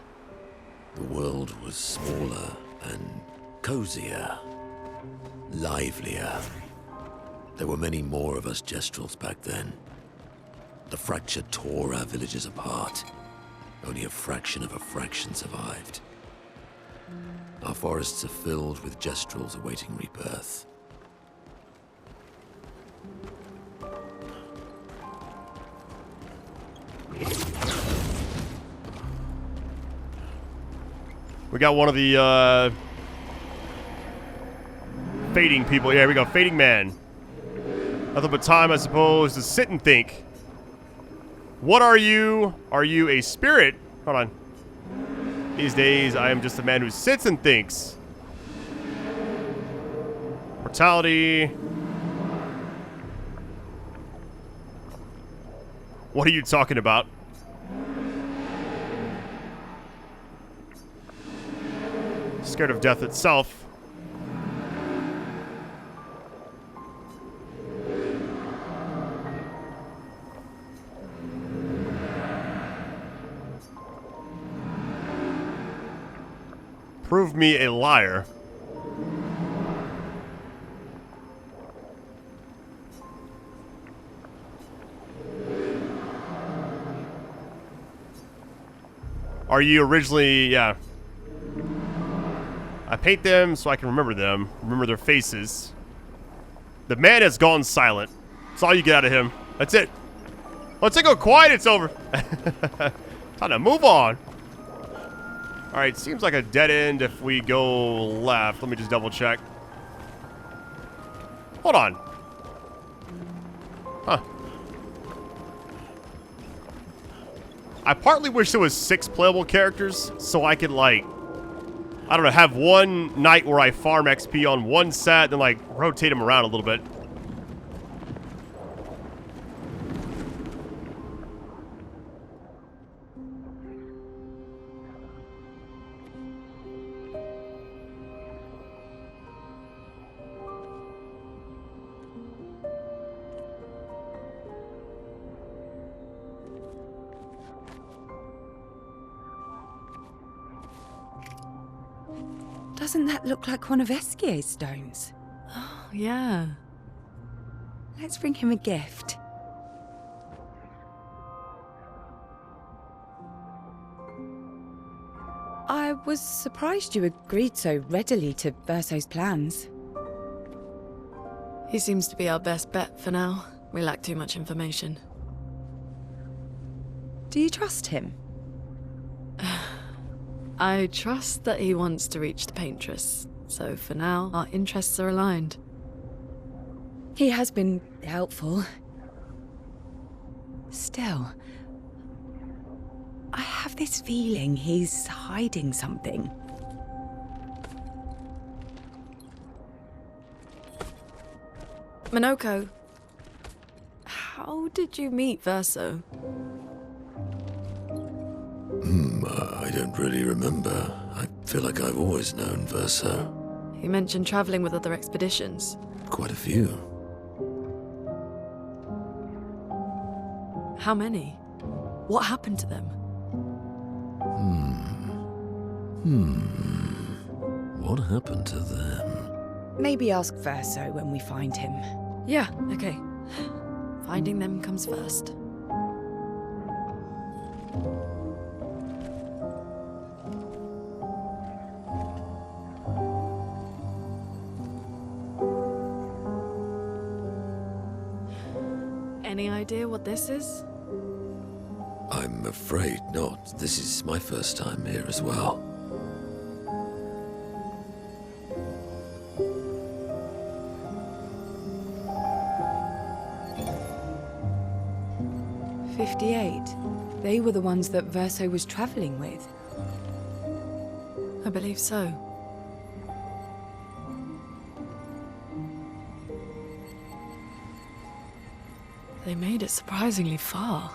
The world was smaller and cozier, livelier. There were many more of us gestrals back then. The fracture tore our villages apart. Only a fraction of a fraction survived. Our forests are filled with gestrals awaiting rebirth. We got one of the, fading people. Here we go. Fading man. Nothing but time, I suppose, to sit and think. What are you? Are you a spirit? Hold on. These days, I am just a man who sits and thinks. Mortality. What are you talking about? Scared of death itself. Prove me a liar. Are you originally, yeah. I paint them so I can remember them, remember their faces. The man has gone silent. That's all you get out of him. That's it. Once I go quiet, it's over. Time to move on. Alright, seems like a dead end if we go left. Let me just double check. Hold on. Huh. I partly wish there was 6 playable characters so I could, like, I don't know, have one night where I farm XP on one set, then, like, rotate them around a little bit. Doesn't that look like one of Esquie's stones? Oh, yeah. Let's bring him a gift. I was surprised you agreed so readily to Verso's plans. He seems to be our best bet for now. We lack too much information. Do you trust him? I trust that he wants to reach the paintress, so for now, our interests are aligned. He has been helpful. Still, I have this feeling he's hiding something. Monoco, how did you meet Verso? I don't really remember. I feel like I've always known Verso. He mentioned traveling with other expeditions. Quite a few. How many? What happened to them? What happened to them? Maybe ask Verso when we find him. Yeah, okay. Finding them comes first. any idea what this is? I'm afraid not. This is my first time here as well. They were the ones that Verso was traveling with. I believe so. They made it surprisingly far.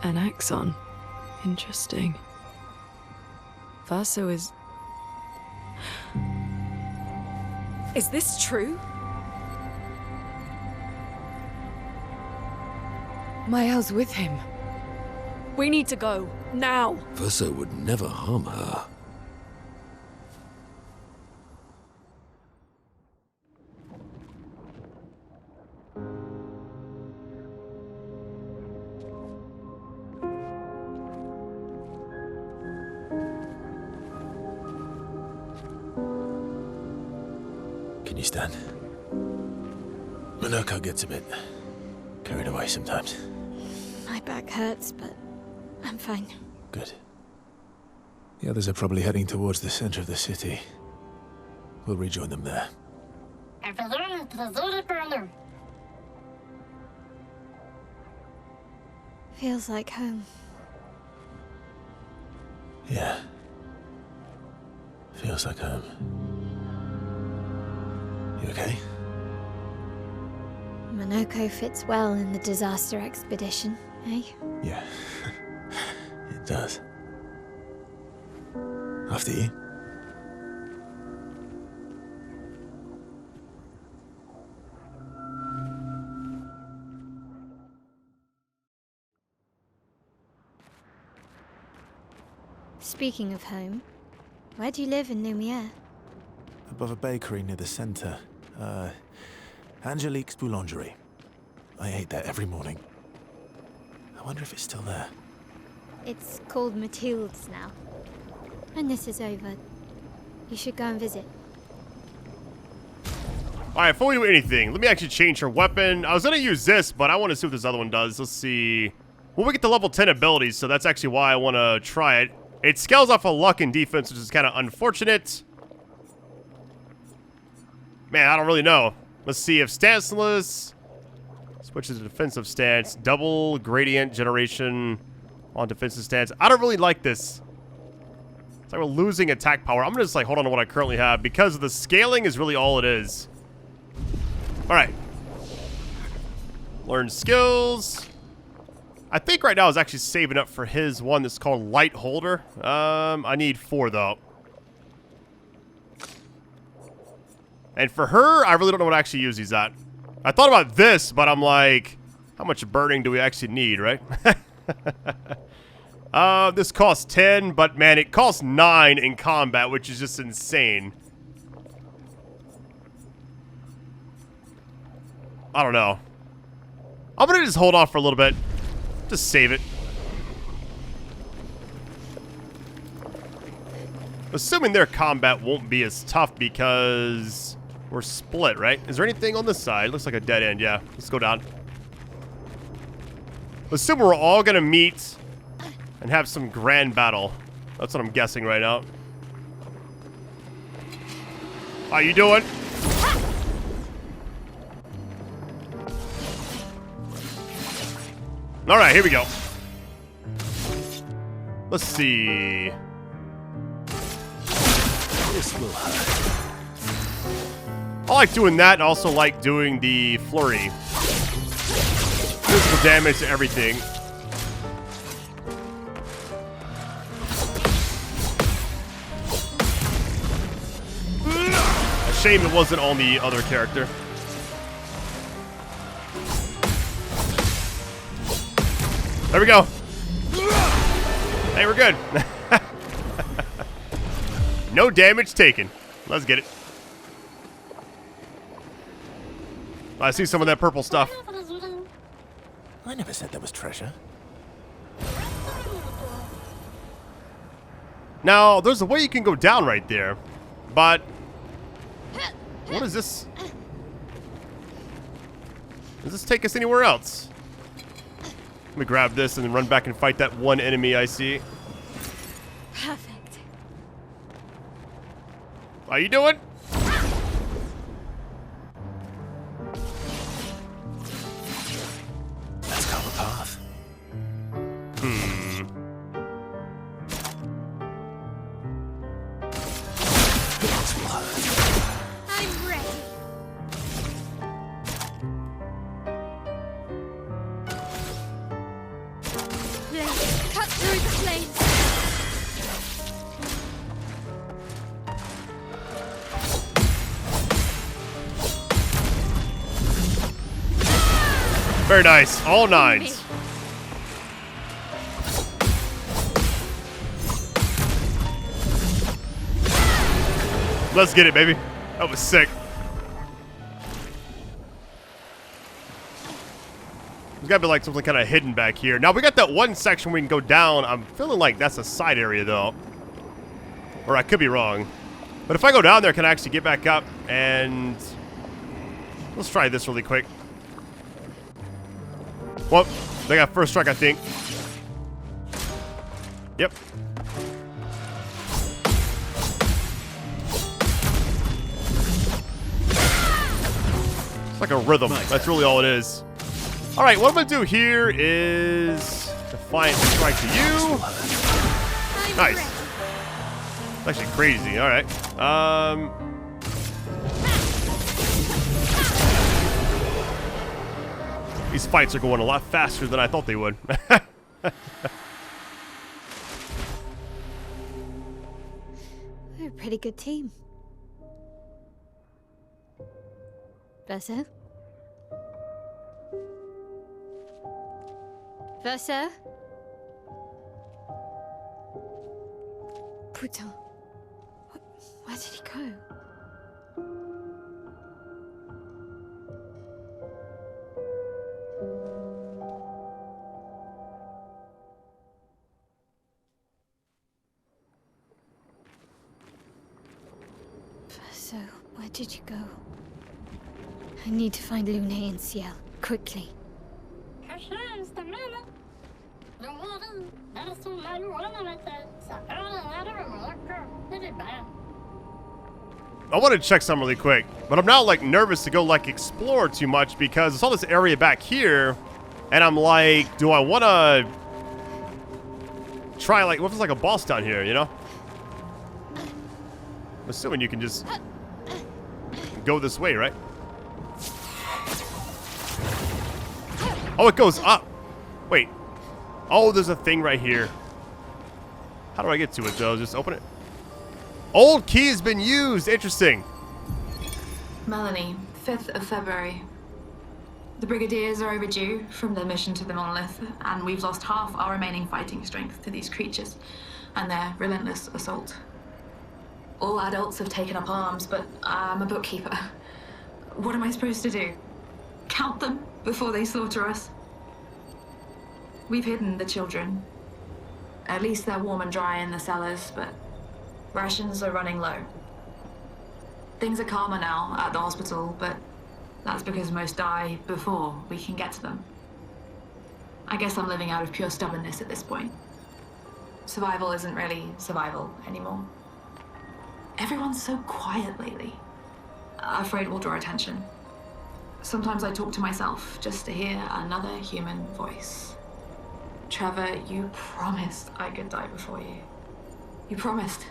An axon. Interesting. Verso is... Is this true? Maelle's with him. We need to go. Now. Verso would never harm her. Can you stand? Monoco gets a bit carried away sometimes. My back hurts, but I'm fine. Good. The others are probably heading towards the center of the city. We'll rejoin them there. Feels like home. Yeah. Feels like home. You okay? Monoco fits well in the disaster expedition, eh? Yeah. It does. After you. Speaking of home, where do you live in Lumire? Above a bakery near the center. Angelique's Boulangerie. I ate there every morning. I wonder if it's still there. It's called Mathilde's now. When this is over, you should go and visit. Alright, before we do anything, let me actually change her weapon. I was going to use this, but I want to see what this other one does. Let's see. Well, we get to level 10 abilities, so that's actually why I want to try it. It scales off of luck and defense, which is kind of unfortunate. Man, I don't really know. Let's see if stanceless switches to defensive stance, double gradient generation on defensive stance. I don't really like this. It's like we're losing attack power. I'm gonna just like hold on to what I currently have because the scaling is really all it is. All right. Learn skills. I think right now I was actually saving up for his one that's called Light Holder. I need 4 though. And for her, I really don't know what to actually use these at. I thought about this, but I'm like, how much burning do we actually need, right? This costs 10, but man, it costs 9 in combat, which is just insane. I don't know. I'm gonna just hold off for a little bit. Just save it. Assuming their combat won't be as tough because we're split, right? Is there anything on this side? Looks like a dead end, yeah. Let's go down. Assume we're all gonna meet and have some grand battle. That's what I'm guessing right now. How you doing? Alright, here we go. Let's see. This will hurt. I like doing that and also like doing the flurry. Physical damage to everything. A shame it wasn't on the other character. There we go. Hey, we're good. No damage taken. Let's get it. I see some of that purple stuff. I never said there was treasure. Now, there's a way you can go down right there. But what is this? Does this take us anywhere else? Let me grab this and then run back and fight that one enemy I see. Perfect. How you doing? Let's carve a path. This will hurt. I'm ready. Blade, cut through the flames. Very nice. All nines. Let's get it, baby. That was sick. There's gotta be like something kind of hidden back here. Now we got that one section we can go down. I'm feeling like that's a side area though. Or I could be wrong. But if I go down there, can I actually get back up? And let's try this really quick. Well, they got first strike, I think. Yep. It's like a rhythm. That's really all it is. All right, what I'm gonna do here is Defiant Strike to you. Nice. It's actually crazy. All right. These fights are going a lot faster than I thought they would. We're a pretty good team. Versa? Versa? Putain. Where did he go? Versa, where did you go? I need to find Lune and Sciel, quickly. I want to check something really quick, but I'm now like nervous to go like explore too much because I saw this area back here, and I'm like, do I want to try like what if it's like a boss down here? You know, I'm assuming you can just go this way, right? Oh, it goes up. Wait. Oh, there's a thing right here. How do I get to it though? Just open it. Old key has been used. Interesting. Melanie, 5th of February. The Brigadiers are overdue from their mission to the monolith, and we've lost half our remaining fighting strength to these creatures and their relentless assault. All adults have taken up arms, but I'm a bookkeeper. What am I supposed to do? Count them before they slaughter us? We've hidden the children. At least they're warm and dry in the cellars, but rations are running low. Things are calmer now at the hospital, but that's because most die before we can get to them. I guess I'm living out of pure stubbornness at this point. Survival isn't really survival anymore. Everyone's so quiet lately. Afraid we'll draw attention. Sometimes I talk to myself just to hear another human voice. Trevor, you promised I could die before you. You promised.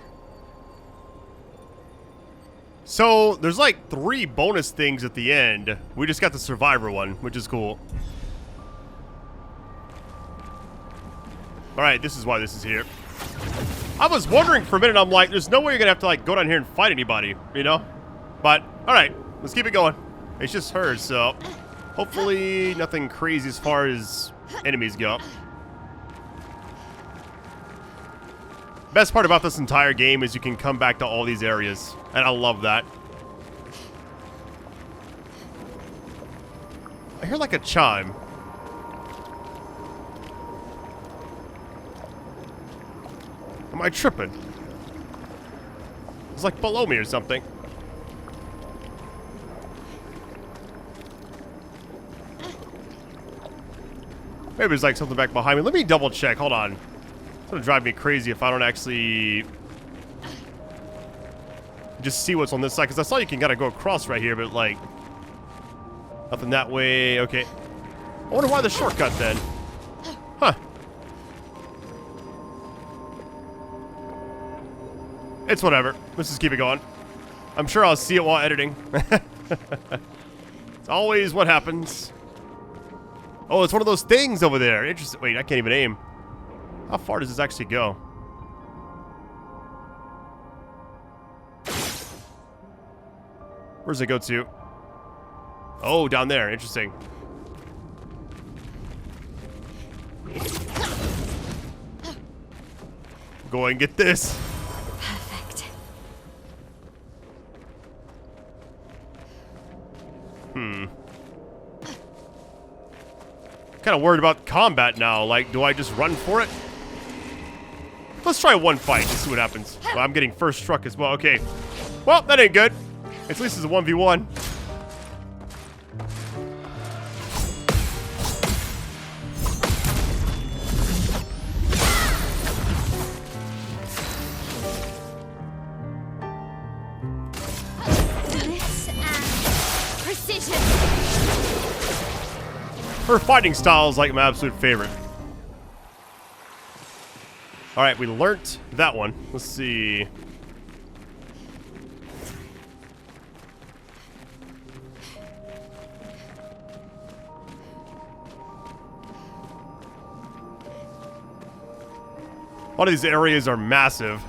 So, there's like 3 bonus things at the end. We just got the Survivor one, which is cool. Alright, this is why this is here. I was wondering for a minute, I'm like, there's no way you're gonna have to like go down here and fight anybody, you know? But, alright, let's keep it going. It's just her, so hopefully nothing crazy as far as enemies go. Best part about this entire game is you can come back to all these areas, and I love that. I hear like a chime. Am I tripping? It's like below me or something. Maybe there's like something back behind me. Let me double check. Hold on. It's gonna drive me crazy if I don't actually just see what's on this side. Because I saw you can kind of go across right here, but like nothing that way. Okay. I wonder why the shortcut then. Huh. It's whatever. Let's just keep it going. I'm sure I'll see it while editing. It's always what happens. Oh, it's one of those things over there. Interesting. Wait, I can't even aim. How far does this actually go? Where does it go to? Oh, down there. Interesting. Go and get this. Perfect. Kind of worried about combat now. Like, do I just run for it? Let's try one fight and see what happens. Well, I'm getting first struck as well. Okay. Well, that ain't good. At least it's a 1v1. Her fighting style is like my absolute favorite. Alright, we learnt that one. Let's see. A lot of these areas are massive.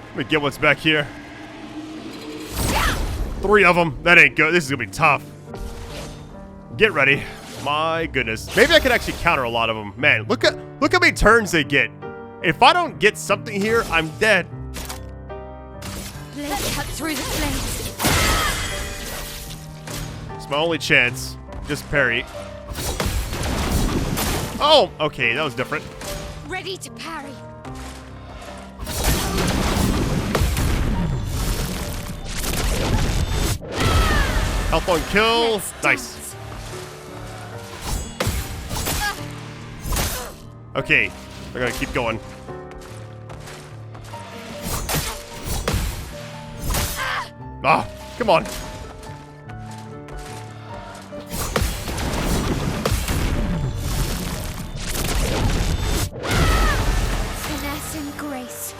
Let me get what's back here. 3 of them. That ain't good. This is gonna be tough. Get ready. My goodness. Maybe I could actually counter a lot of them. Man, look how many turns they get. If I don't get something here, I'm dead. Blade cut through the flames. It's my only chance. Just parry. Oh, okay, that was different. Ready to parry. Health on kill. Nice. Okay, they're gonna keep going. Ah, come on. Finesse and grace.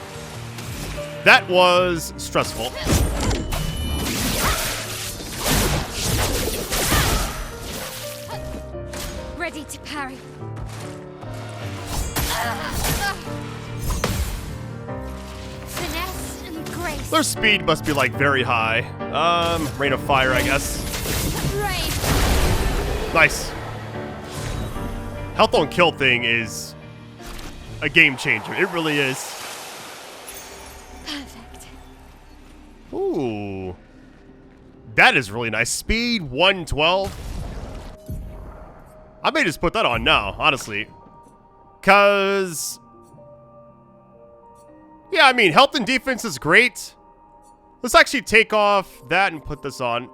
That was stressful. Ready to parry. Finesse and grace. Their speed must be like very high. Rain of fire, I guess. Rain. Nice. Health on kill thing is a game changer. It really is. Perfect. Ooh. That is really nice. Speed 112. I may just put that on now, honestly. Cause yeah, I mean, health and defense is great. Let's actually take off that and put this on.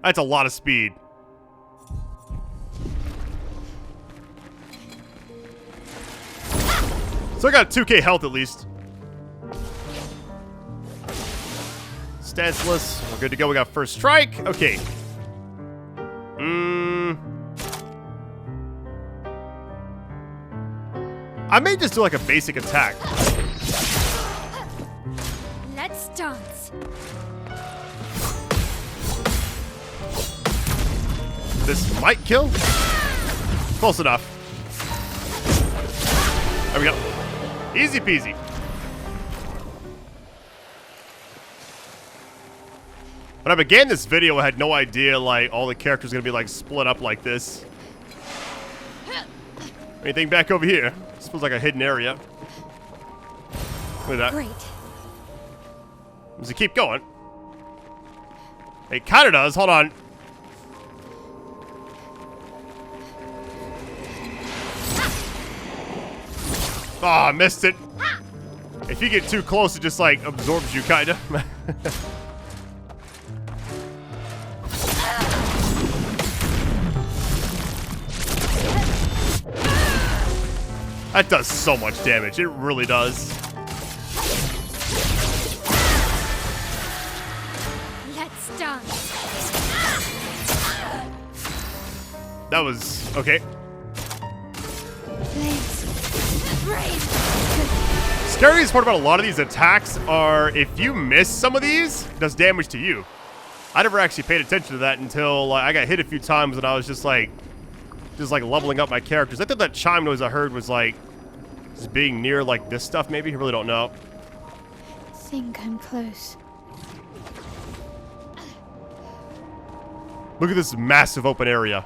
That's a lot of speed. So I got 2k health at least. Stanceless. We're good to go. We got first strike. Okay. I may just do like a basic attack. Let's dance. This might kill. Close enough. There we go. Easy peasy. When I began this video, I had no idea like all the characters are gonna be like split up like this. Anything back over here? This feels like a hidden area. Look at that. Great. Does it keep going? It kinda does. Hold on. Oh, I missed it. It if you get too close, it just like absorbs you, kind of. That does so much damage. It really does. Let's dance. That was okay. Scariest part about a lot of these attacks are if you miss some of these, it does damage to you. I never actually paid attention to that until I got hit a few times and I was just like leveling up my characters. I think that chime noise I heard was like just being near like this stuff maybe. I really don't know. I think I'm close. Look at this massive open area.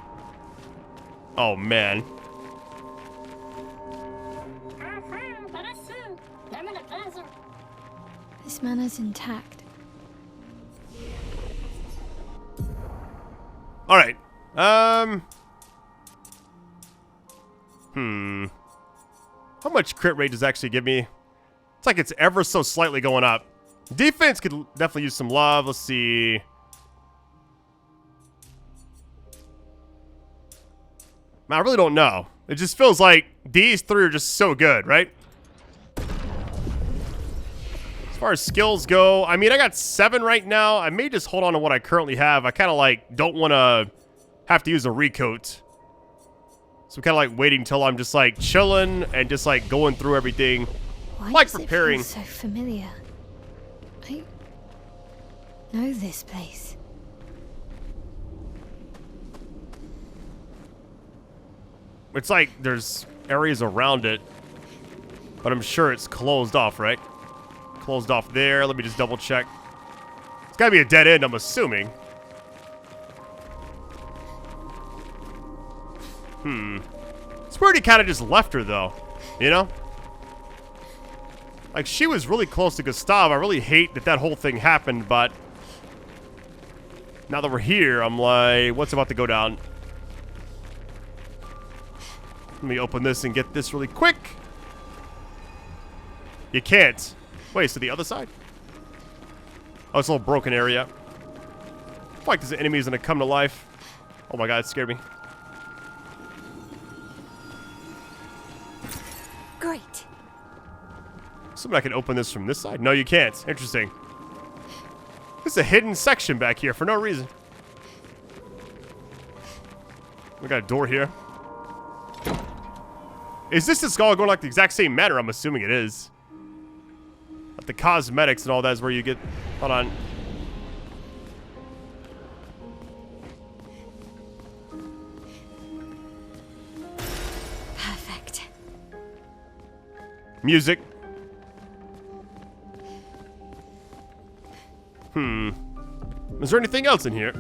Oh man. This mana's intact. All right. How much crit rate does it actually give me? It's like it's ever so slightly going up. Defense could definitely use some love. Let's see. I really don't know. It just feels like these three are just so good, right? As far as skills go, I mean, I got 7 right now. I may just hold on to what I currently have. I kind of like don't want to have to use a recoat. So I'm kind of like waiting till I'm just like chilling and just like going through everything. Why like does preparing. It feel so familiar? I know this place. It's like there's areas around it, but I'm sure it's closed off, right? Closed off there. Let me just double check. It's gotta be a dead end, I'm assuming. It's weird he kind of just left her, though. You know? Like, she was really close to Gustave. I really hate that that whole thing happened, but now that we're here, I'm like, what's about to go down? Let me open this and get this really quick. You can't. Wait, so the other side? Oh, it's a little broken area. I feel like this enemy is going to come to life. Oh my god, it scared me. Great. Somebody I can open this from this side? No, you can't. Interesting. There's a hidden section back here for no reason. We got a door here. Is this all going like the exact same manner? I'm assuming it is. But the cosmetics and all that is where you get... Hold on. Perfect. Music. Is there anything else in here?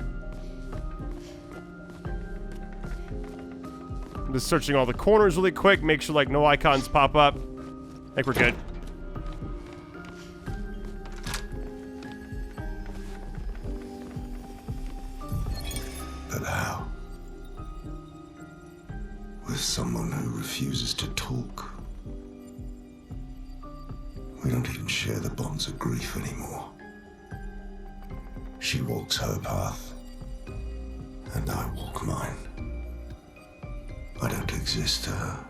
I'm just searching all the corners really quick. Make sure like no icons pop up. I think we're good. But how? With someone who refuses to talk. We don't even share the bonds of grief anymore. She walks her path, and I walk mine. I don't exist to her.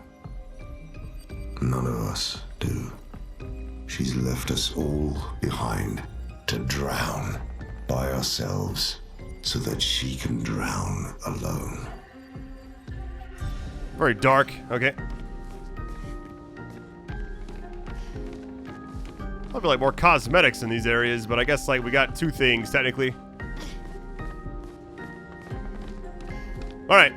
None of us do. She's left us all behind to drown by ourselves so that she can drown alone. Very dark. Okay. Probably like more cosmetics in these areas, but I guess like we got 2 things technically. All right.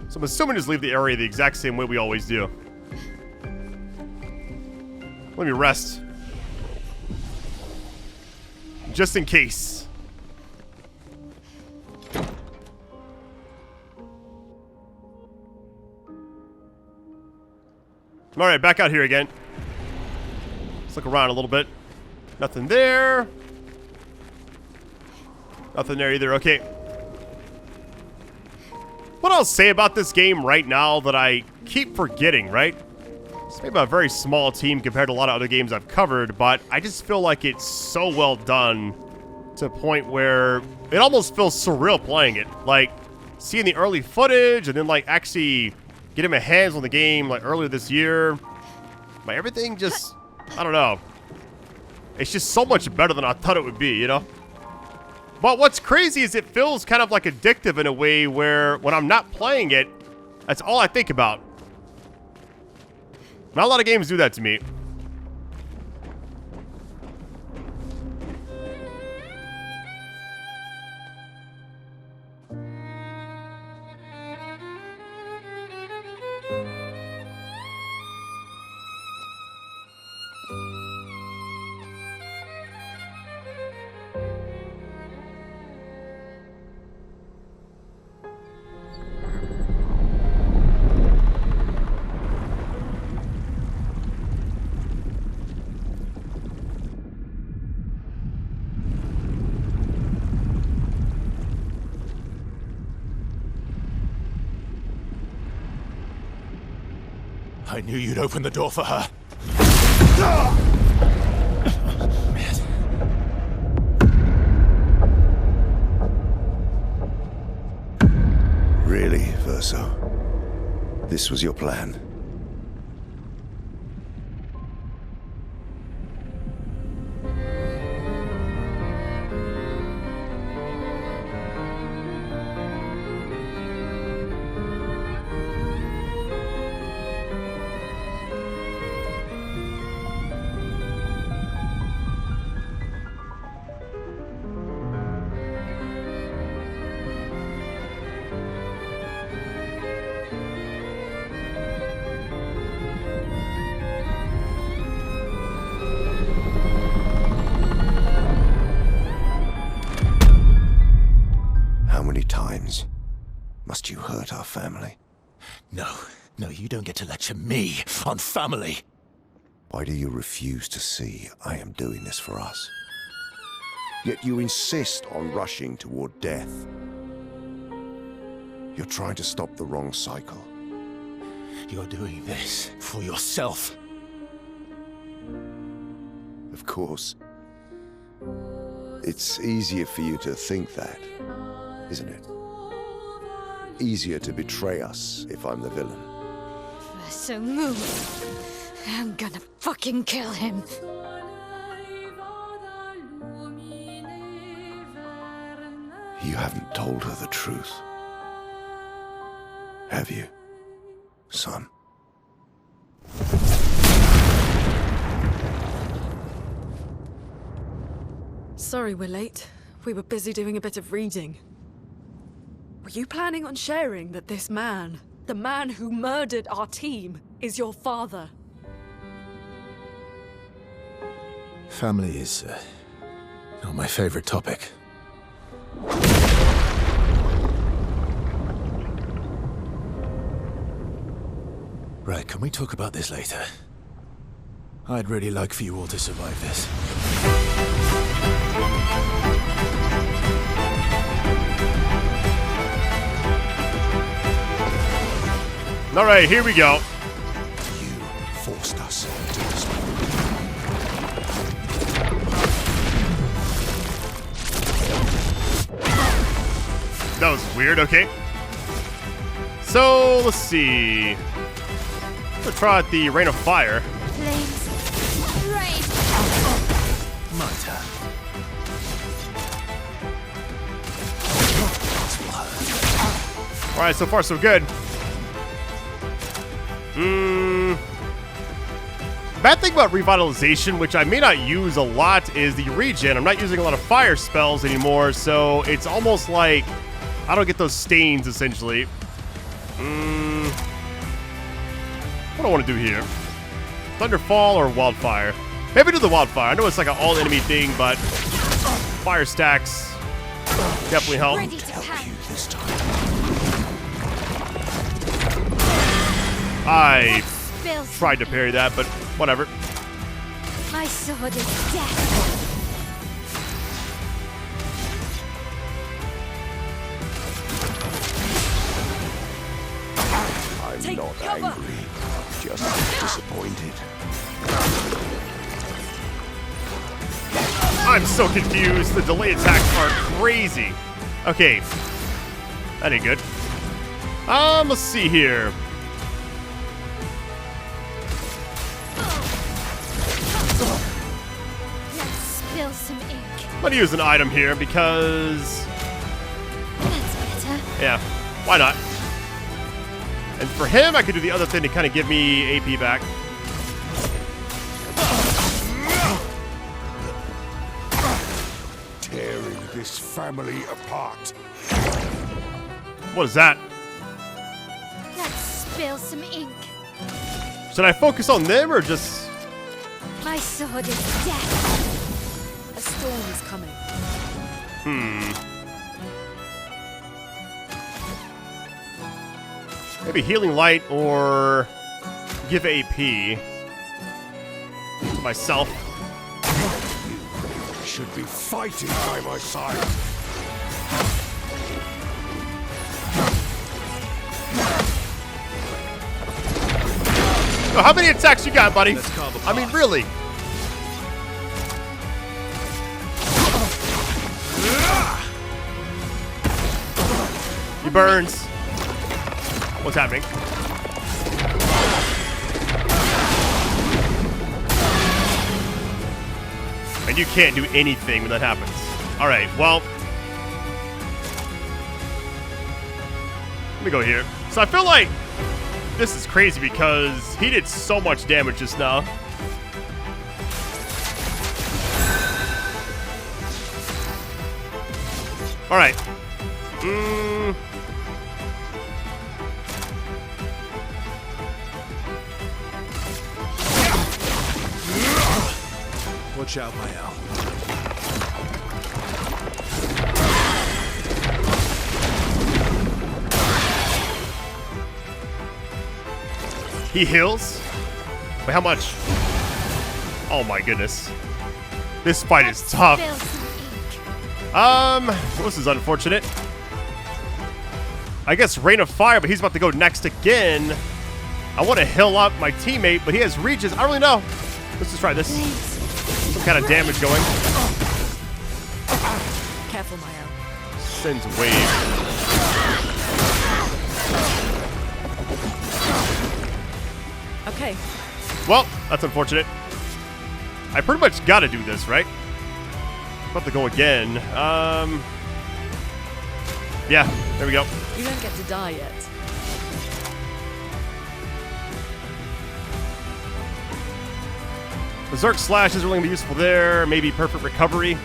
So I'm assuming just leave the area the exact same way we always do. Let me rest. Just in case. Alright, back out here again. Let's look around a little bit. Nothing there. Nothing there either. Okay. What I'll say about this game right now that I keep forgetting, right? It's maybe a very small team compared to a lot of other games I've covered, but I just feel like it's so well done to a point where it almost feels surreal playing it. Like, seeing the early footage and then, like, actually getting my hands on the game, like, earlier this year. Like, everything just, I don't know. It's just so much better than I thought it would be, you know? But what's crazy is it feels kind of like addictive in a way where when I'm not playing it, that's all I think about. Not a lot of games do that to me. I knew you'd open the door for her. Really, Verso? This was your plan? Must you hurt our family? No, you don't get to lecture me on family. Why do you refuse to see I am doing this for us? Yet you insist on rushing toward death. You're trying to stop the wrong cycle. You're doing this for yourself. Of course. It's easier for you to think that, isn't it? Easier to betray us if I'm the villain. So move. I'm gonna fucking kill him. You haven't told her the truth. Have you, son? Sorry we're late. We were busy doing a bit of reading. Were you planning on sharing that this man, the man who murdered our team, is your father? Family is not my favorite topic. Right, can we talk about this later? I'd really like for you all to survive this. All right, here we go. You forced us into this. That was weird, okay. So, let's see. Let's try out the Rain of Fire. Flames. Rain. My turn. Alright, so far so good. Bad thing about revitalization, which I may not use a lot, is the regen. I'm not using a lot of fire spells anymore, so it's almost like I don't get those stains, essentially. What do I want to do here? Thunderfall or Wildfire? Maybe do the Wildfire. I know it's like an all-enemy thing, but fire stacks definitely help. Ready to help you this time. I tried to parry that, but whatever. My sword is death. I'm Take not cover. angry, just disappointed. I'm so confused. The delay attacks are crazy. Okay. That ain't good. Let's see here. Let's spill some ink. I'm gonna use an item here because... That's better. yeah, why not? And for him, I could do the other thing to kind of give me AP back. Tearing this family apart. What is that? Let's spill some ink. Should I focus on them or just... My sword is death. A storm is coming. maybe Healing Light or give AP to myself. You should be fighting by my side. Oh, how many attacks you got, buddy? I mean, really? He burns. What's happening? And you can't do anything when that happens. All right, well. Let me go here. So I feel like this is crazy because he did so much damage just now. All right. Watch out, Maelle. He heals? Wait, how much? Oh my goodness. This fight is tough. This is unfortunate. I guess Rain of Fire, but he's about to go next again. I want to heal up my teammate, but he has reaches. I don't really know. Let's just try this. Some kind of damage going. Careful, Maelle. Sends wave. Okay. Well, that's unfortunate. I pretty much got to do this, right? About to go again. Yeah, there we go. You don't get to die yet. Berserk Slash is really going to be useful there. Maybe Perfect Recovery.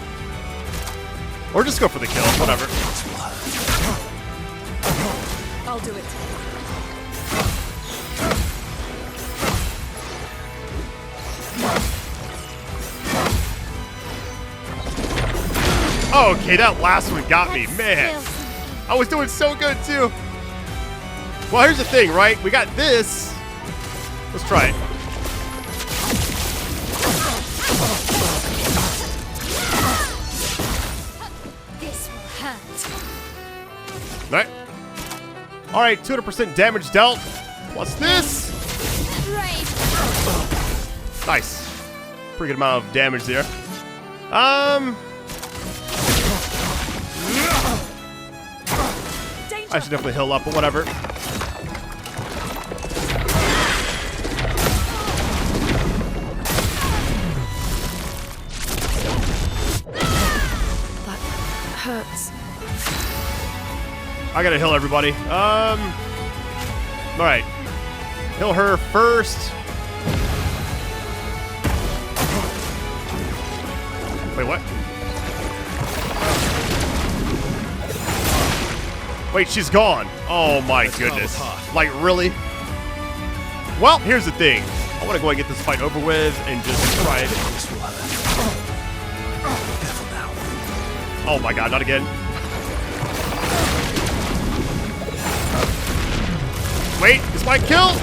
Or just go for the kill, whatever. I'll do it. Okay, that last one got me, man. I was doing so good too. Well, here's the thing, right? We got this. Let's try it. This will hurt. All right, 200% damage dealt. What's this? Nice. Pretty good amount of damage there. I should definitely heal up, but whatever. That hurts. I gotta heal everybody. All right. Heal her first. Wait, what? Wait, she's gone. Oh my goodness. Like, really? Well, here's the thing. I want to go and get this fight over with and just try it. Oh my god, not again. Wait, is my kill?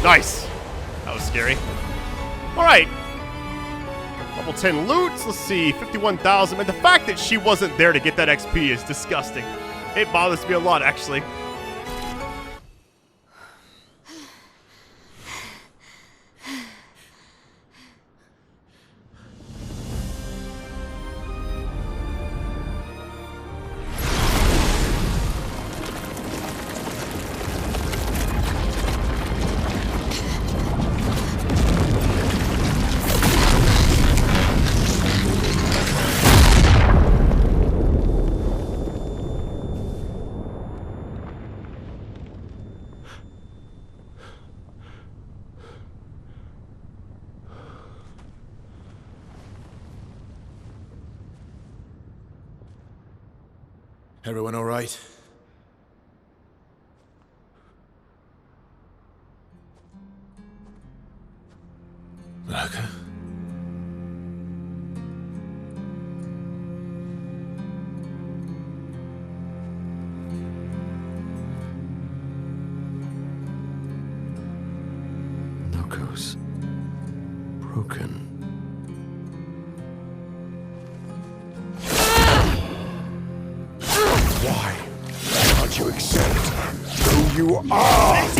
Nice. That was scary. All right. Level 10 loot. Let's see, 51,000. And the fact that she wasn't there to get that XP is disgusting. It bothers me a lot, actually. Everyone all right? Monoco? Monoco's broken. Why can't you accept who you are?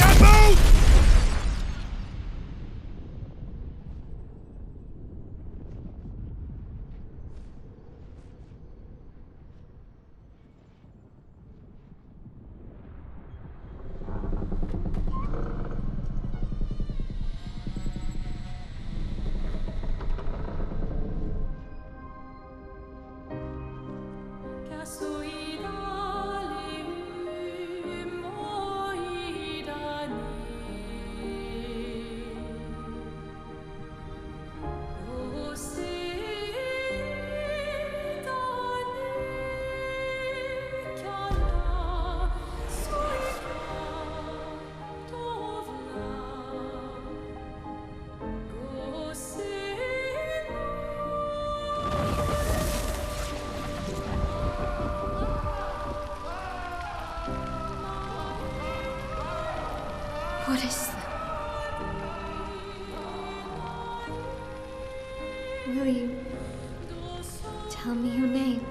What is that? Will you tell me your name?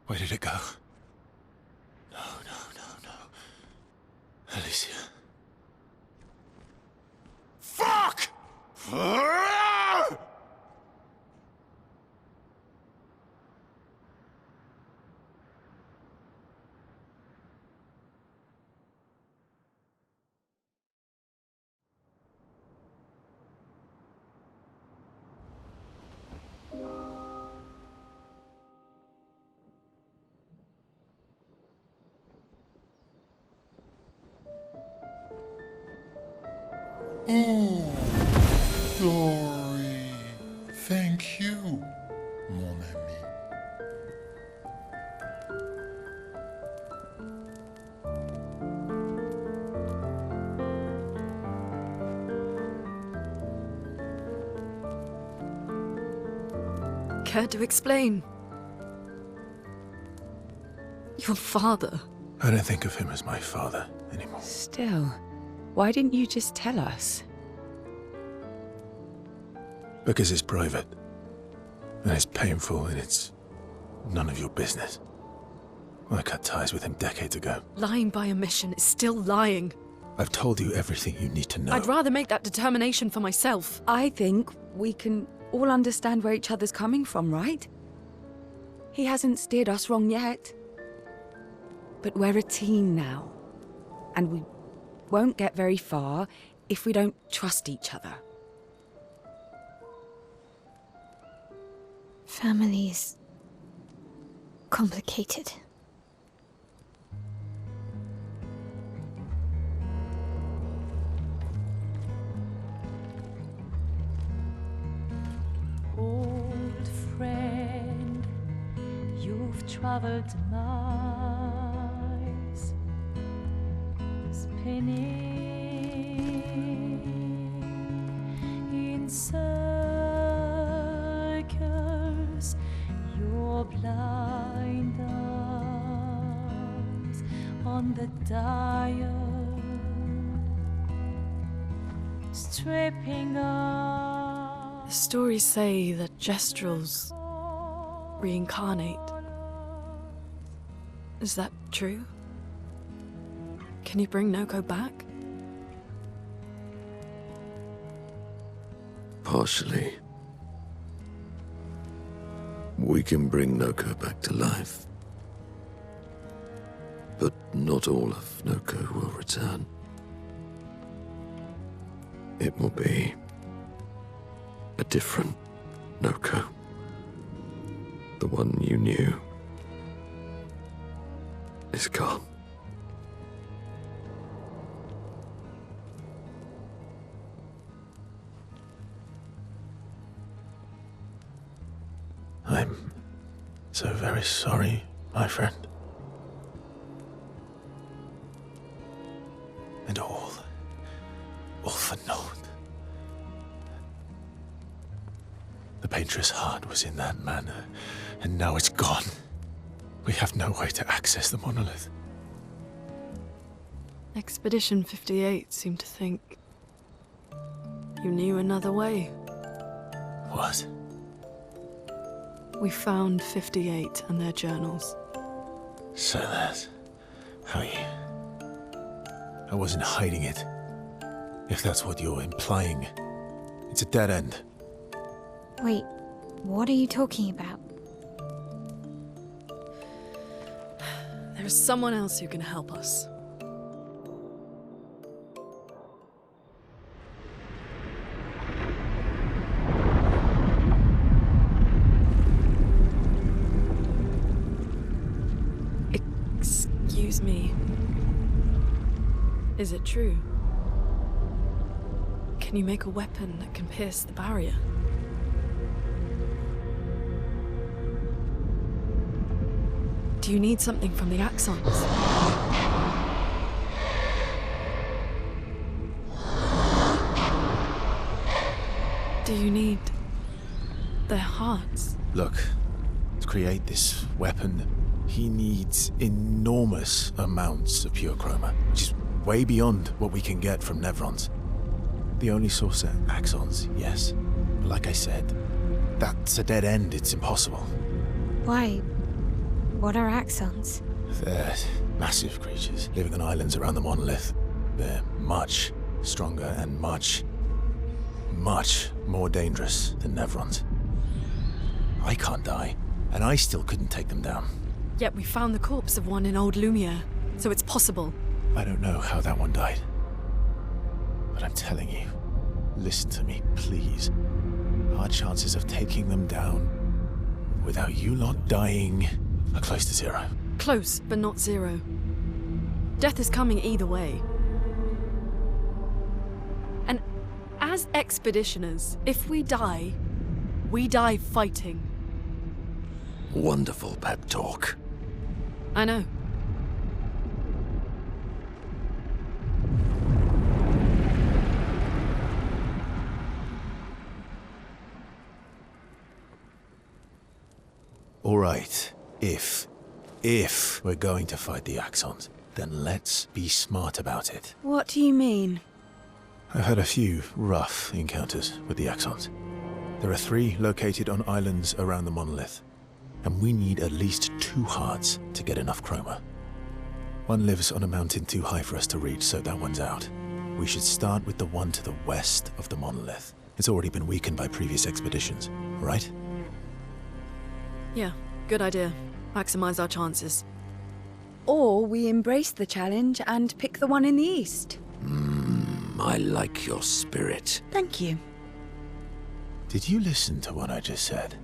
Where did it go? No. Alicia. Fuck! Oh, Glory. Thank you, mon ami. Care to explain? Your father. I don't think of him as my father anymore. Still, why didn't you just tell us? Because it's private. And it's painful and it's none of your business. I cut ties with him decades ago. Lying by omission is still lying. I've told you everything you need to know. I'd rather make that determination for myself. I think we can all understand where each other's coming from, right? He hasn't steered us wrong yet. But we're a team now. And we won't get very far if we don't trust each other. Family is complicated. Old friend, you've traveled miles, spinning in circles, your blind eyes on the dial, stripping off. The stories say that gestrals reincarnate. Is that true? Can you bring Noko back? Partially. We can bring Noko back to life. not all of Monoco will return. It will be a different Monoco. The one you knew is gone. I'm so very sorry, my friend. And all for naught. The painter's heart was in that manor, and now it's gone. We have no way to access the monolith. Expedition 58 seemed to think you knew another way. What? We found 58 and their journals. So that's how you... I wasn't hiding it. If that's what you're implying. It's a dead end. Wait, what are you talking about? There is someone else who can help us. Excuse me. Is it true? Can you make a weapon that can pierce the barrier? Do you need something from the axons? Do you need their hearts? Look, to create this weapon, he needs enormous amounts of pure chroma, which is way beyond what we can get from Nevrons. The only source are axons, yes. But like I said, that's a dead end. It's impossible. Why? What are axons? They're massive creatures living on islands around the monolith. They're much stronger and much more dangerous than Nevrons. I can't die, and I still couldn't take them down. Yet we found the corpse of one in old Lumire, so it's possible. I don't know how that one died. But I'm telling you, listen to me, please. Our chances of taking them down without you lot dying are close to zero. Close, but not zero. Death is coming either way. And as expeditioners, if we die fighting. Wonderful pep talk. I know. All right, if we're going to fight the axons, then let's be smart about it. What do you mean? I've had a few rough encounters with the axons. There are 3 located on islands around the monolith, and we need at least 2 hearts to get enough chroma. One lives on a mountain too high for us to reach, so that one's out. We should start with the one to the west of the monolith. It's already been weakened by previous expeditions, right? Yeah, good idea. Maximize our chances. Or we embrace the challenge and pick the one in the east. I like your spirit. Thank you. Did you listen to what I just said?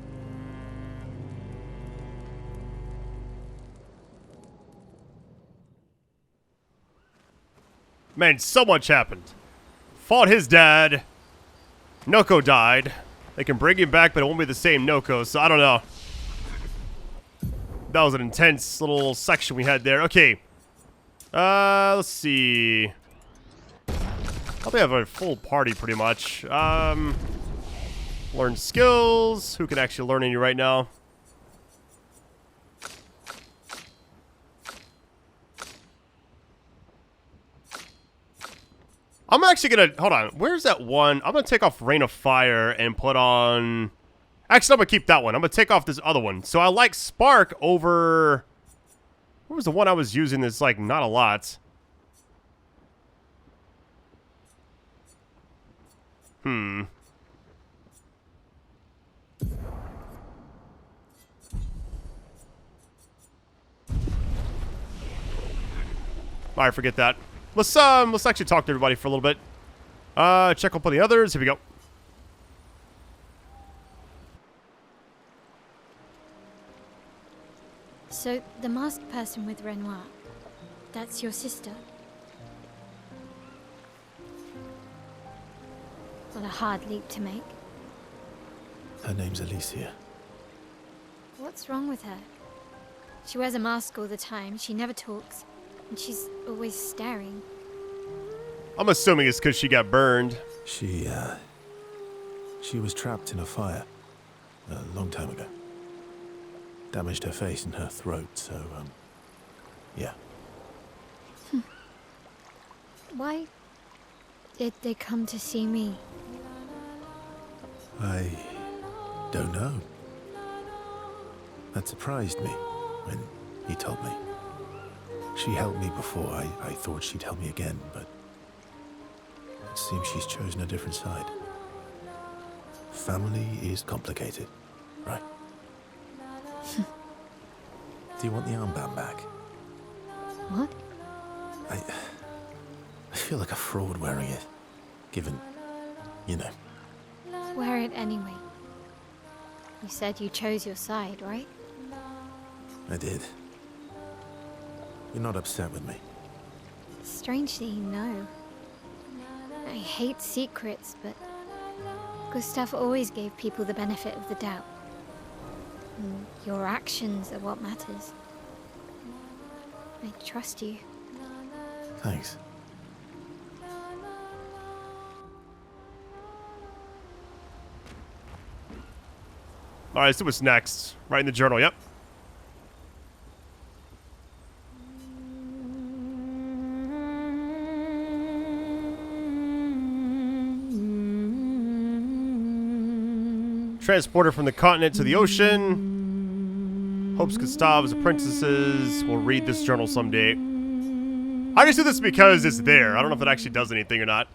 Man, so much happened. Fought his dad. Monoco died. They can bring him back, but it won't be the same Monoco, so I don't know. That was an intense little section we had there. Okay. Let's see. I think I have a full party pretty much. Learn skills. Who can actually learn any right now? I'm actually gonna, hold on, where's that one? I'm gonna take off Rain of Fire and put on, actually I'm gonna keep that one. I'm gonna take off this other one. So I like Spark over, what was the one I was using that's like not a lot? Alright, forget that. Let's actually talk to everybody for a little bit. Check up on the others. Here we go. So, the masked person with Renoir, that's your sister? Well, a hard leap to make. Her name's Alicia. What's wrong with her? She wears a mask all the time, she never talks, and she's always staring. I'm assuming it's because she got burned. She was trapped in a fire a long time ago. Damaged her face and her throat, so, yeah. Why did they come to see me? I don't know. That surprised me when he told me. She helped me before. I thought she'd help me again, but it seems she's chosen a different side. Family is complicated, right? Do you want the armband back? What? I feel like a fraud wearing it, given, you know. Wear it anyway. You said you chose your side, right? I did. You're not upset with me. Strangely, no. I hate secrets, but Gustave always gave people the benefit of the doubt. And your actions are what matters. I trust you. Thanks. Alright, so what's next? Right in the journal, yep. Transported from the continent to the ocean. Hopes Gustave's apprentices will read this journal someday. I just do this because it's there. I don't know if it actually does anything or not.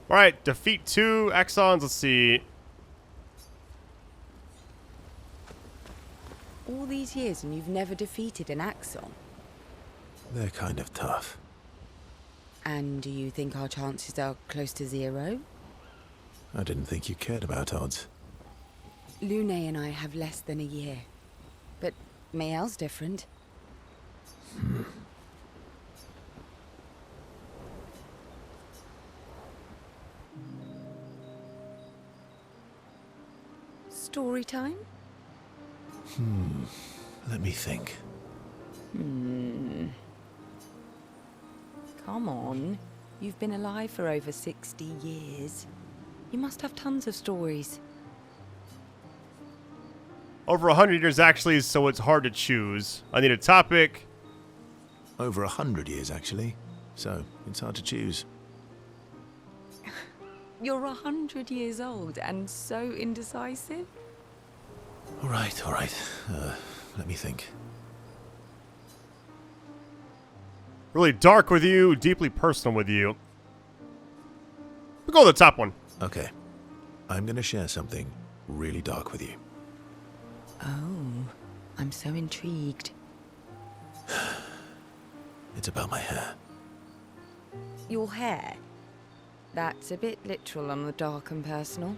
Alright, defeat 2 axons. Let's see. All these years and you've never defeated an axon? They're kind of tough. And do you think our chances are close to 0? I didn't think you cared about odds. Lune and I have less than a year. But Maelle's different. Story time? Let me think. Come on. You've been alive for over 60 years. You must have tons of stories. Over 100 years, actually, so it's hard to choose. I need a topic. Over 100 years, actually. So, it's hard to choose. You're 100 years old and so indecisive? All right. Let me think. Really dark with you, deeply personal with you. We'll go with the top one. Okay. I'm gonna share something really dark with you. Oh, I'm so intrigued. It's about my hair. Your hair? That's a bit literal on the dark and personal.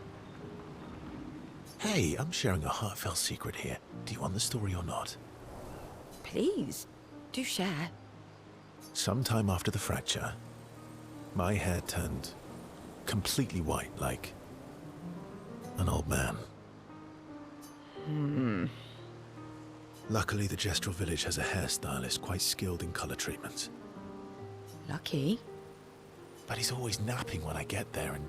Hey, I'm sharing a heartfelt secret here. Do you want the story or not? Please, do share. Sometime after the fracture, my hair turned completely white, like an old man. Luckily, the Gestural village has a hairstylist quite skilled in color treatments. Lucky? But he's always napping when I get there, and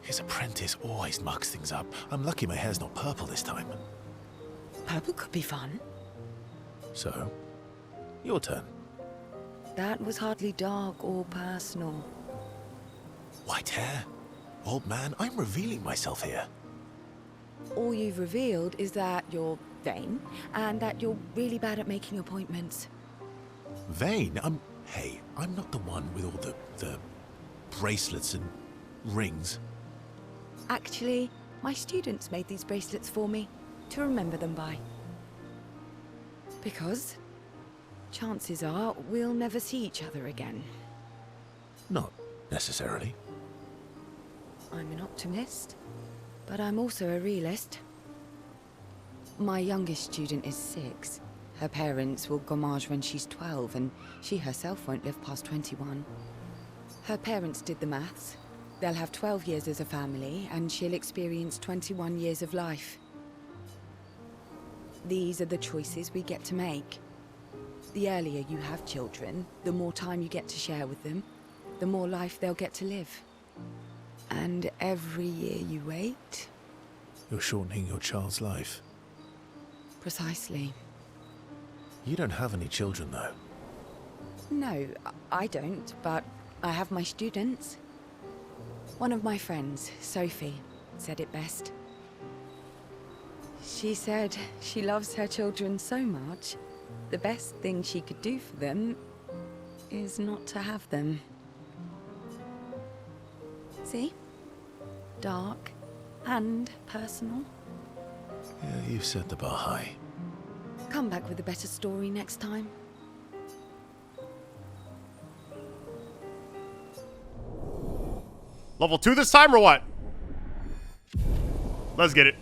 his apprentice always mucks things up. I'm lucky my hair's not purple this time. Purple could be fun. So, your turn. That was hardly dark or personal. White hair? Old man, I'm revealing myself here. All you've revealed is that you're vain, and that you're really bad at making appointments. Vain? Hey, I'm not the one with all the bracelets and rings. Actually, my students made these bracelets for me, to remember them by. Because chances are we'll never see each other again. Not necessarily. I'm an optimist, but I'm also a realist. My youngest student is 6. Her parents will gommage when she's 12, and she herself won't live past 21. Her parents did the maths. They'll have 12 years as a family, and she'll experience 21 years of life. These are the choices we get to make. The earlier you have children, the more time you get to share with them, the more life they'll get to live. And every year you wait... You're shortening your child's life. Precisely. You don't have any children, though. No, I don't, but I have my students. One of my friends, Sophie, said it best. She said she loves her children so much, the best thing she could do for them is not to have them. See? Dark and personal. Yeah, you've set the bar high. Come back with a better story next time. Level 2 this time, or what? Let's get it.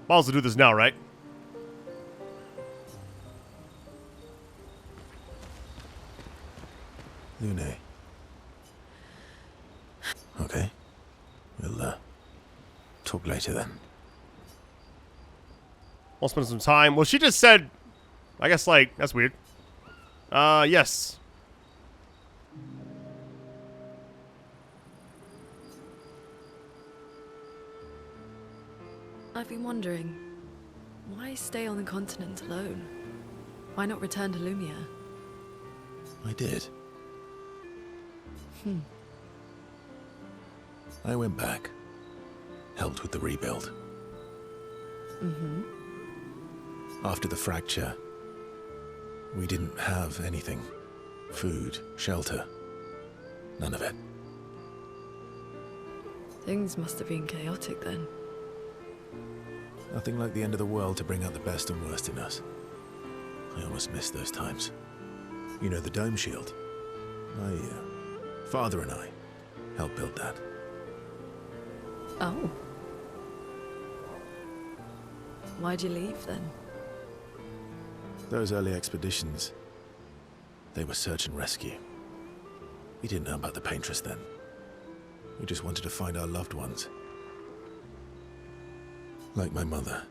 Might as well do this now, right? Lune. Okay. We'll, talk later then. We'll spend some time. Well, she just said... I guess, like, that's weird. Yes. I've been wondering, why stay on the continent alone? Why not return to Lumire? I did. I went back. Helped with the rebuild. After the fracture, we didn't have anything. Food, shelter. None of it. Things must have been chaotic then. Nothing like the end of the world to bring out the best and worst in us. I almost miss those times. You know, the dome shield. My father and I helped build that. Oh. Why'd you leave then? Those early expeditions, they were search and rescue. We didn't know about the paintress then. We just wanted to find our loved ones. Like my mother.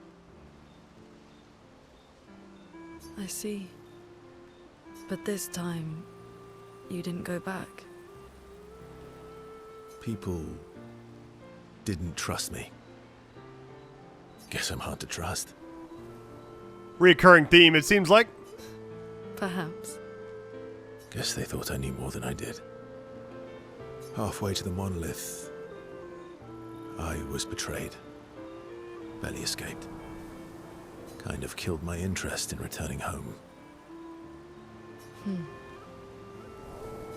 I see. But this time, you didn't go back. People didn't trust me. Guess I'm hard to trust. Reoccurring theme, it seems like. Perhaps. Guess they thought I knew more than I did. Halfway to the monolith, I was betrayed. Barely escaped. Kind of killed my interest in returning home.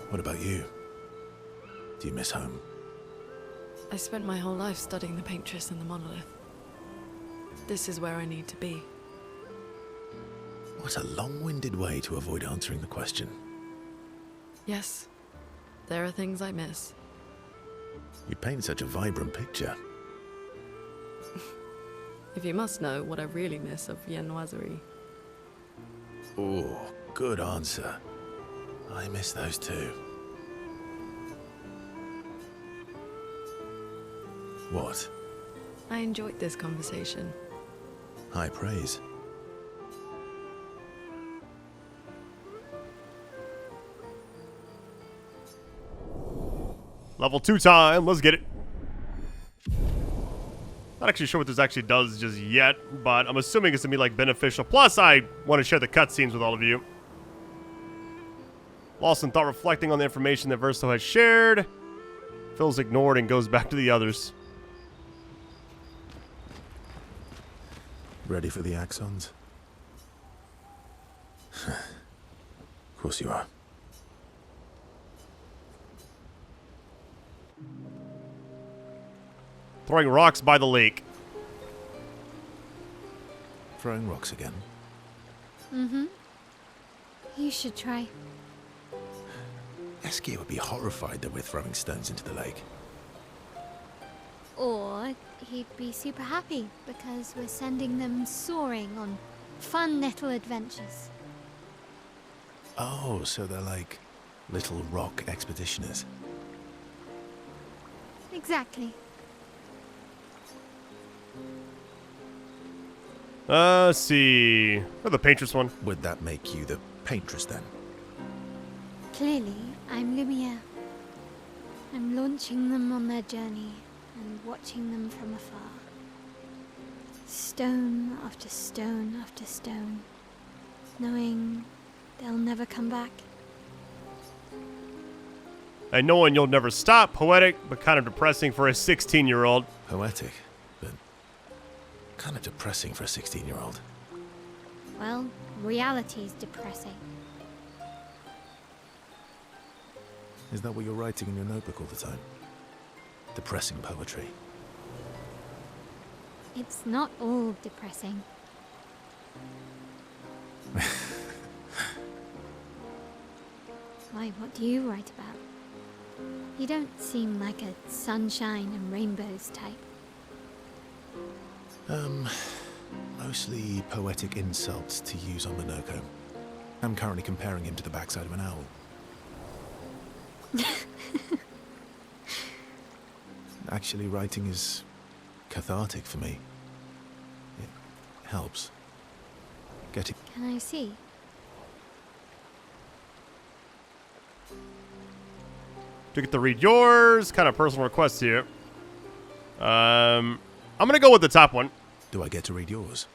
What about you? Do you miss home? I spent my whole life studying the paintress and the monolith. This is where I need to be. What a long-winded way to avoid answering the question. Yes, there are things I miss. You paint such a vibrant picture. If you must know what I really miss of viennoiserie. Oh, good answer. I miss those too. What? I enjoyed this conversation. High praise. Level 2 time. Let's get it. Not actually sure what this actually does just yet, but I'm assuming it's going to be, like, beneficial. Plus, I want to share the cutscenes with all of you. Lost in thought, reflecting on the information that Verso has shared. Feels ignored and goes back to the others. Ready for the axons? Of course you are. Throwing rocks by the lake. throwing rocks again? Mm-hmm. You should try. Esquie would be horrified that we're throwing stones into the lake. Or he'd be super happy because we're sending them soaring on fun little adventures. Oh, so they're like little rock expeditioners. Exactly. Let's see. Oh, the paintress one. Would that make you the paintress then? Clearly, I'm Lumire. I'm launching them on their journey and watching them from afar. Stone after stone after stone, knowing they'll never come back. And knowing you'll never stop. Poetic, but kind of depressing for a 16-year-old. Poetic, but kind of depressing for a 16-year-old. Well, reality's depressing. Is that what you're writing in your notebook all the time? Depressing poetry. It's not all depressing. Why, what do you write about? You don't seem like a sunshine and rainbows type. Mostly poetic insults to use on Monoco. I'm currently comparing him to the backside of an owl. Actually, writing is cathartic for me. It helps. Getting... Can I see? To get to read yours, kind of personal requests here. I'm gonna go with the top one. Do I get to read yours?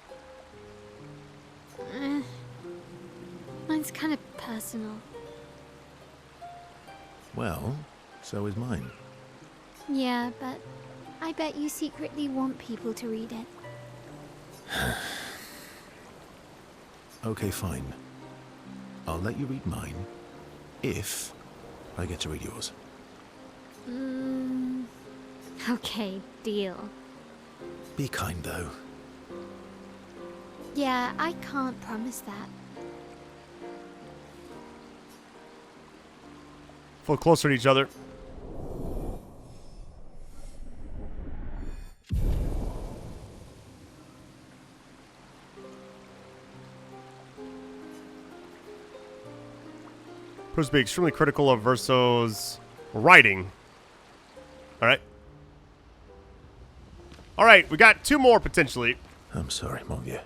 Mine's kind of personal. Well, so is mine. Yeah, but I bet you secretly want people to read it. Okay, fine. I'll let you read mine if I get to read yours. Okay, deal. Be kind, though. Yeah, I can't promise that. Feel closer to each other. Proves to be extremely critical of Verso's writing. Alright. Alright, we got two more potentially. I'm sorry, mon vieux.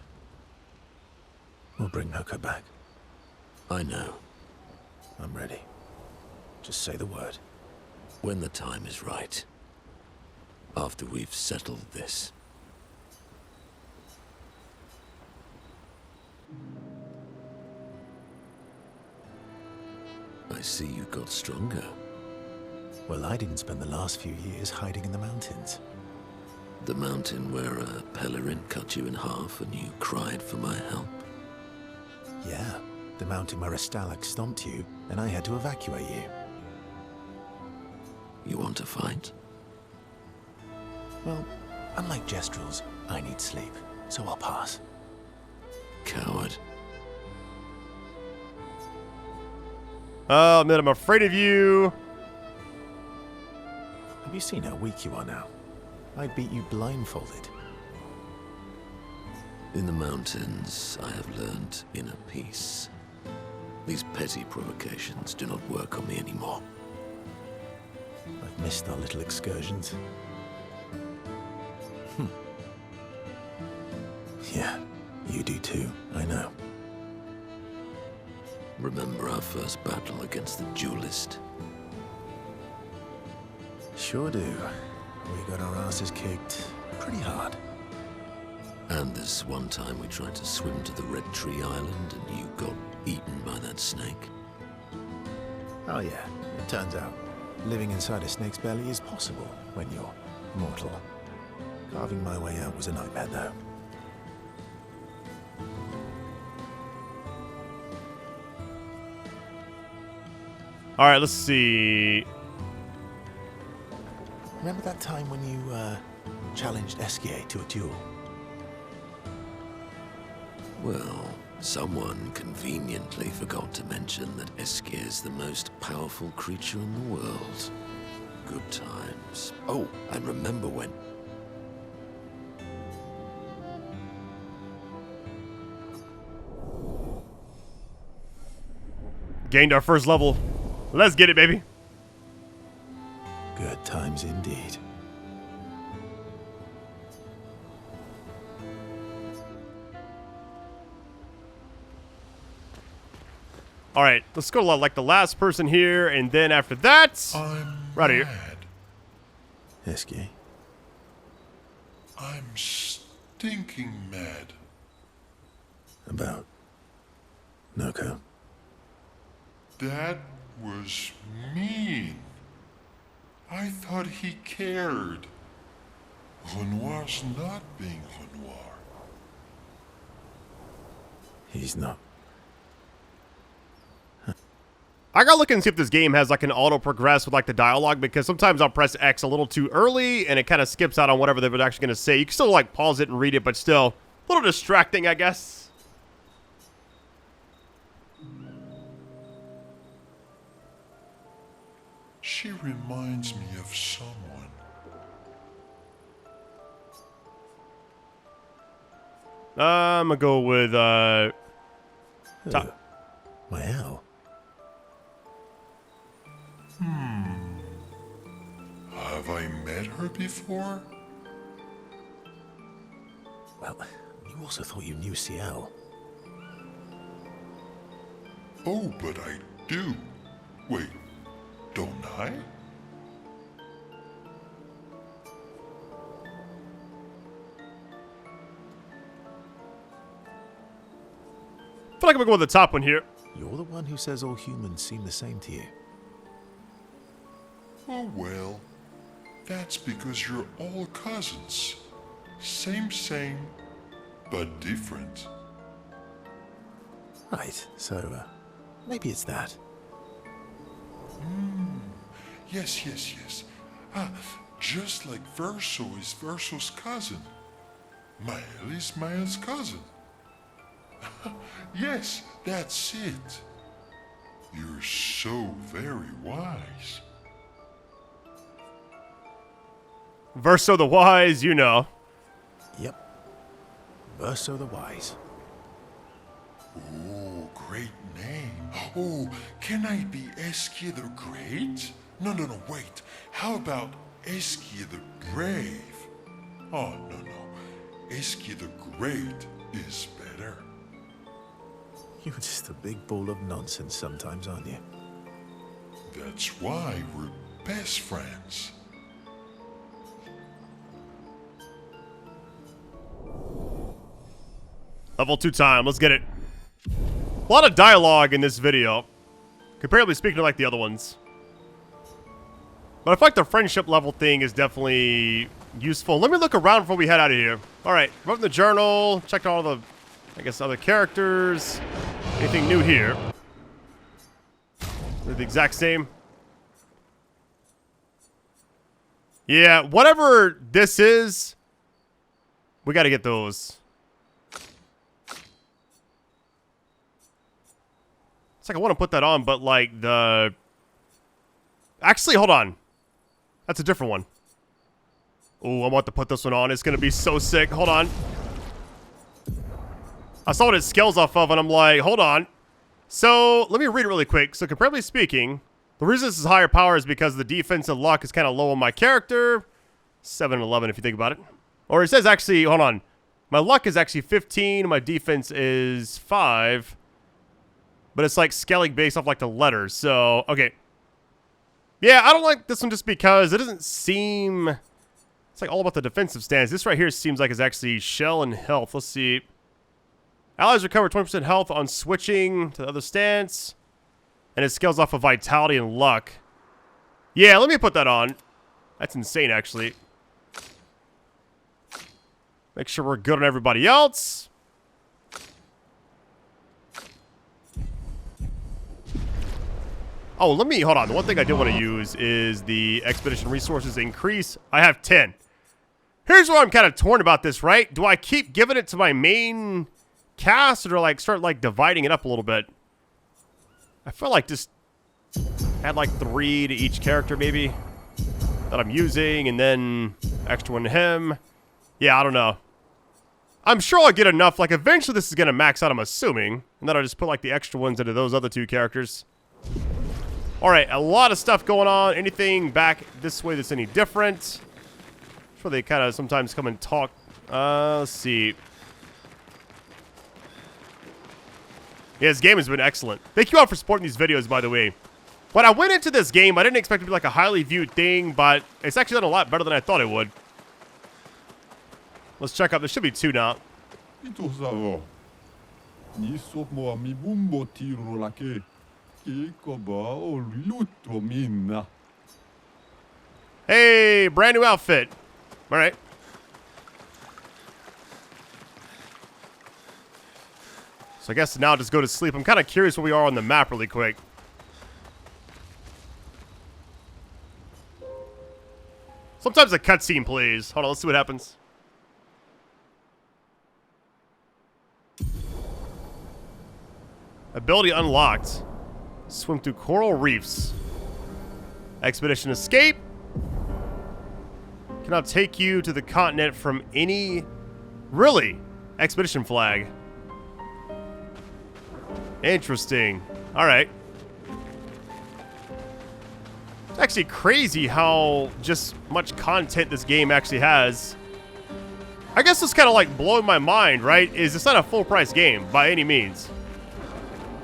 We'll bring Monoco back. I know. I'm ready. Just say the word. When the time is right. After we've settled this. I see you got stronger. Well, I didn't spend the last few years hiding in the mountains. The mountain where a pelerin cut you in half and you cried for my help? Yeah, the mountain where a Stalact stomped you and I had to evacuate you. You want to fight? Well, unlike Gestrels, I need sleep, so I'll pass. Coward. Oh, man, I'm afraid of you. Have you seen how weak you are now? I'd beat you blindfolded. In the mountains, I have learned inner peace. These petty provocations do not work on me anymore. I've missed our little excursions. Yeah, you do too, I know. Remember our first battle against the duelist? Sure do. We got our asses kicked pretty hard. And this one time we tried to swim to the Red Tree Island and you got eaten by that snake. Oh yeah, it turns out living inside a snake's belly is possible when you're mortal. Carving my way out was a nightmare though. All right, let's see. Remember that time when you challenged Esquie to a duel? Well, someone conveniently forgot to mention that Esquie is the most powerful creature in the world. Good times. Oh, and remember when... Gained our first level. Let's get it, baby. Good times indeed. All right, let's go to like the last person here, and then after that, I'm right here. mad. Esquie. I'm stinking mad. About Monoco. That was mean. I thought he cared. Renoir's not being Renoir. He's not. I gotta look and see if this game has like an auto progress with like the dialogue, because sometimes I'll press X a little too early and it kind of skips out on whatever they were actually gonna say. You can still like pause it and read it, but still a little distracting, I guess. She reminds me of someone. I'm gonna go with Maelle. Have I met her before? Well, you also thought you knew Sciel. Oh, but I do. Wait, don't I? I feel like I'm gonna go with the top one here. You're the one who says all humans seem the same to you. Oh well, that's because you're all cousins. Same, but different. Right, so maybe it's that. Yes. Just like Verso is Verso's cousin. Maelle is Maelle's cousin. Yes, that's it. You're so very wise. Verso the Wise, you know. Yep. Verso the Wise. Oh, great name. Oh, can I be Esquie the Great? No, wait. How about Esquie the Brave? Oh, no. Esquie the Great is better. You're just a big ball of nonsense sometimes, aren't you? That's why we're best friends. Level 2 time, let's get it. A lot of dialogue in this video, comparatively speaking to like the other ones. But I feel like the friendship level thing is definitely useful. Let me look around before we head out of here. Alright, wrote in the journal, checked all the, I guess, other characters. Anything new here? They're the exact same. Yeah, whatever this is, we gotta get those. It's like I want to put that on, but like the... Actually, hold on. That's a different one. Oh, I want to put this one on. It's going to be so sick. Hold on. I saw what it scales off of, and I'm like, hold on. So, let me read it really quick. So, comparatively speaking, the reason this is higher power is because the defense and luck is kind of low on my character. 7 and 11, if you think about it. Or it says actually, hold on. My luck is actually 15. My defense is 5. But it's like scaling based off like the letters. So, okay. Yeah, I don't like this one just because it doesn't seem... It's like all about the defensive stance. This right here seems like it's actually shell and health. Let's see. Allies recover 20% health on switching to the other stance. And it scales off of vitality and luck. Yeah, let me put that on. That's insane, actually. Make sure we're good on everybody else. Oh, let me, hold on. The one thing I do want to use is the expedition resources increase. I have 10. Here's where I'm kind of torn about this, right? Do I keep giving it to my main cast or like start like dividing it up a little bit. I feel like just add like 3 to each character maybe that I'm using, and then extra one to him. Yeah, I don't know. I'm sure I'll get enough. Like eventually this is gonna max out, I'm assuming, and then I'll just put like the extra ones into those other 2 characters. All right, a lot of stuff going on. Anything back this way that's any different? I'm sure they kind of sometimes come and talk. Let's see. Yeah, this game has been excellent. Thank you all for supporting these videos, by the way. When I went into this game, I didn't expect it to be like a highly viewed thing, but it's actually done a lot better than I thought it would. Let's check out. There should be 2 now. Hey, brand new outfit. All right. So I guess now just go to sleep. I'm kind of curious where we are on the map really quick. Sometimes a cutscene plays. Hold on, let's see what happens. Ability unlocked. Swim through coral reefs. Expedition escape. Can now take you to the continent from any... Really? Expedition flag. Interesting. Alright. It's actually crazy how just much content this game actually has. I guess it's kind of like blowing my mind, right? Is it's not a full price game by any means.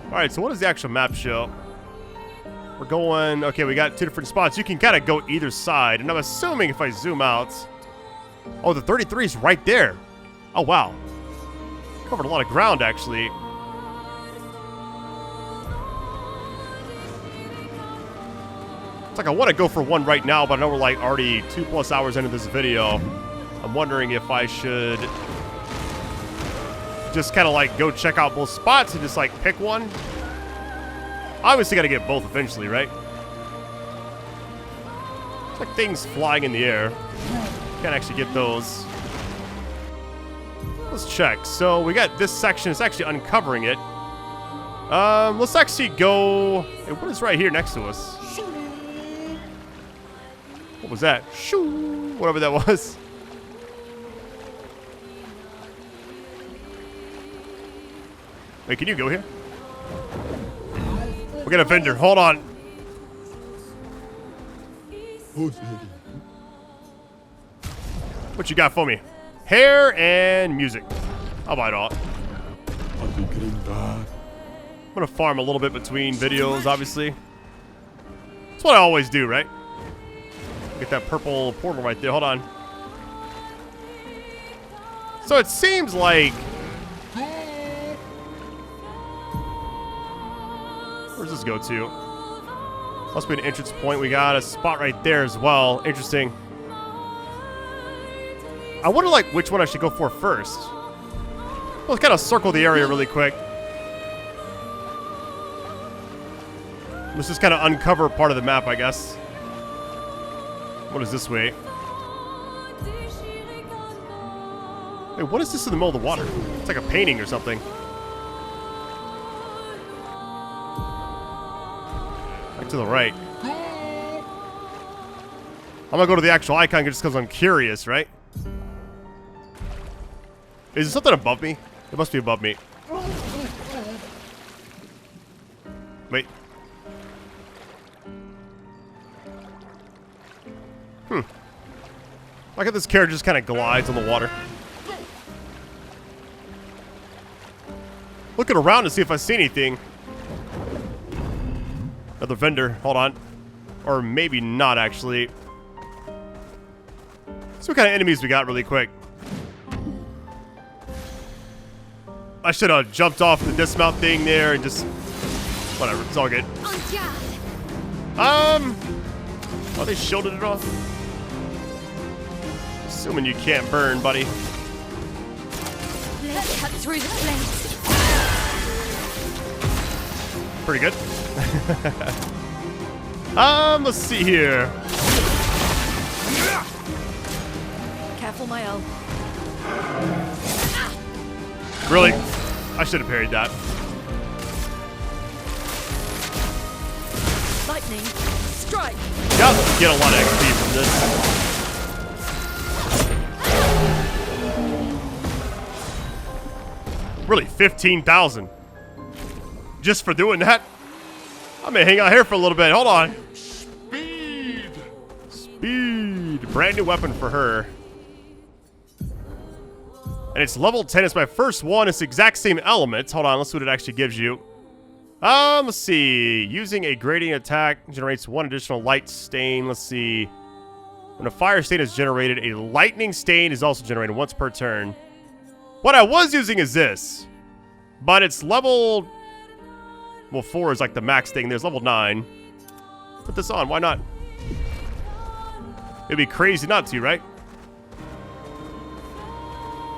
Alright, so what does the actual map show? We're going... Okay, we got 2 different spots. You can kind of go either side. And I'm assuming if I zoom out... Oh, the 33 is right there. Oh, wow. Covered a lot of ground, actually. It's like I want to go for one right now, but I know we're like already 2+ hours into this video. I'm wondering if I should just kind of like go check out both spots and just like pick one. Obviously got to get both eventually, right? It's like things flying in the air. Can't actually get those. Let's check. So we got this section. It's actually uncovering it. Let's actually go... Hey, what is right here next to us? What was that? Shoo! Whatever that was. Wait, can you go here? We got a vendor. Hold on. What you got for me? Hair and music. I'll buy it all. I'm gonna farm a little bit between videos, obviously. That's what I always do, right? Get that purple portal right there. Hold on. So it seems like... Where's this go to? Must be an entrance point. We got a spot right there as well. Interesting. I wonder, like, which one I should go for first. Let's kind of circle the area really quick. Let's just kind of uncover part of the map, I guess. What is this way? Wait, what is this in the middle of the water? It's like a painting or something. Back to the right. I'm gonna go to the actual icon just because I'm curious, right? Is there something above me? It must be above me. Wait. Look at this character just kind of glides on the water. Looking around to see if I see anything. Another vendor. Hold on. Or maybe not, actually. See what kind of enemies we got really quick. I should have jumped off the dismount thing there and just... Whatever, it's all good. Oh, they shielded it off? Assuming you can't burn, buddy. Let's cut through the flames. Pretty good. Let's see here. Careful, Maelle. Really? I should have parried that. Lightning, strike. Yep, get a lot of XP from this. Really, 15,000. Just for doing that? I'm gonna hang out here for a little bit. Hold on. Speed! Speed. Brand new weapon for her. And it's level 10. It's my first one. It's the exact same elements. Hold on, let's see what it actually gives you. Let's see. Using a gradient attack generates 1 additional light stain. Let's see. When a fire stain is generated, a lightning stain is also generated once per turn. What I was using is this. But it's level... Well, 4 is like the max thing. There's level 9. Put this on. Why not? It'd be crazy not to, right?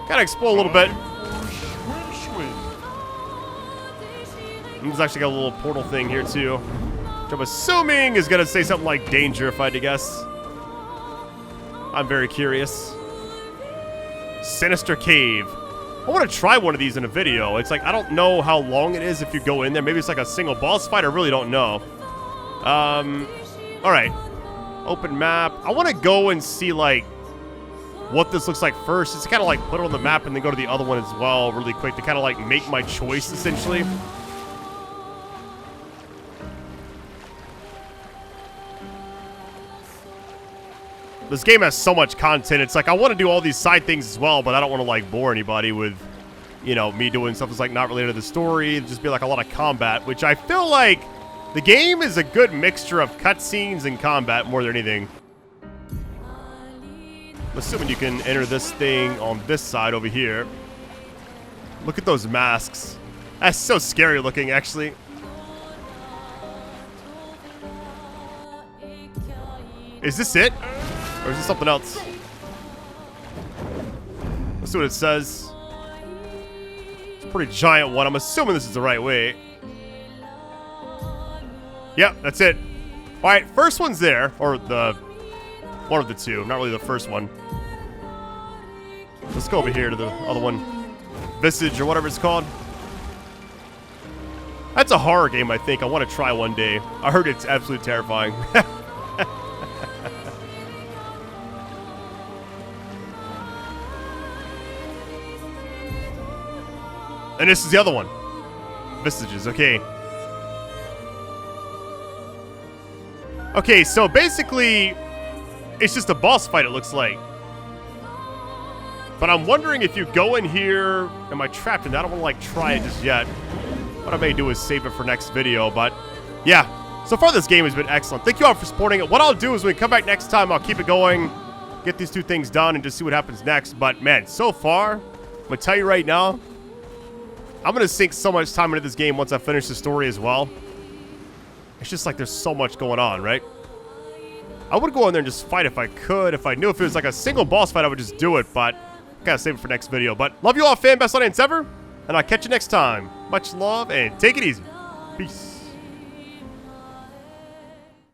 Gotta explore a little bit. There's actually got a little portal thing here, too. Which I'm assuming is gonna say something like danger, if I had to guess. I'm very curious. Sinister Cave. I want to try one of these in a video. It's like, I don't know how long it is if you go in there. Maybe it's like a single boss fight. I really don't know. Alright. Open map. I want to go and see, like, what this looks like first. It's kind of like put it on the map and then go to the other one as well really quick to kind of like make my choice, essentially. This game has so much content. It's like I want to do all these side things as well, but I don't want to like bore anybody with, you know, me doing stuff that's like not related to the story. It'd just be like a lot of combat, which I feel like the game is a good mixture of cutscenes and combat more than anything. I'm assuming you can enter this thing on this side over here. Look at those masks. That's so scary looking, actually. Is this it? Or is this something else? Let's see what it says. It's a pretty giant one. I'm assuming this is the right way. Yep, that's it. Alright, first one's there. Or the... one of the two. Not really the first one. Let's go over here to the other one. Visage or whatever it's called. That's a horror game, I think. I want to try one day. I heard it's absolutely terrifying. And this is the other one. Visages, okay. Okay, so basically, it's just a boss fight, it looks like. But I'm wondering if you go in here... Am I trapped in that? I don't want to, like, try it just yet. What I may do is save it for next video, but... Yeah, so far this game has been excellent. Thank you all for supporting it. What I'll do is when we come back next time, I'll keep it going, get these two things done, and just see what happens next. But, man, so far, I'm going to tell you right now, I'm going to sink so much time into this game once I finish the story as well. It's just like there's so much going on, right? I would go in there and just fight if I could. If I knew if it was like a single boss fight, I would just do it. But I gotta save it for next video. But love you all, fam. Best audience ever. And I'll catch you next time. Much love and take it easy. Peace.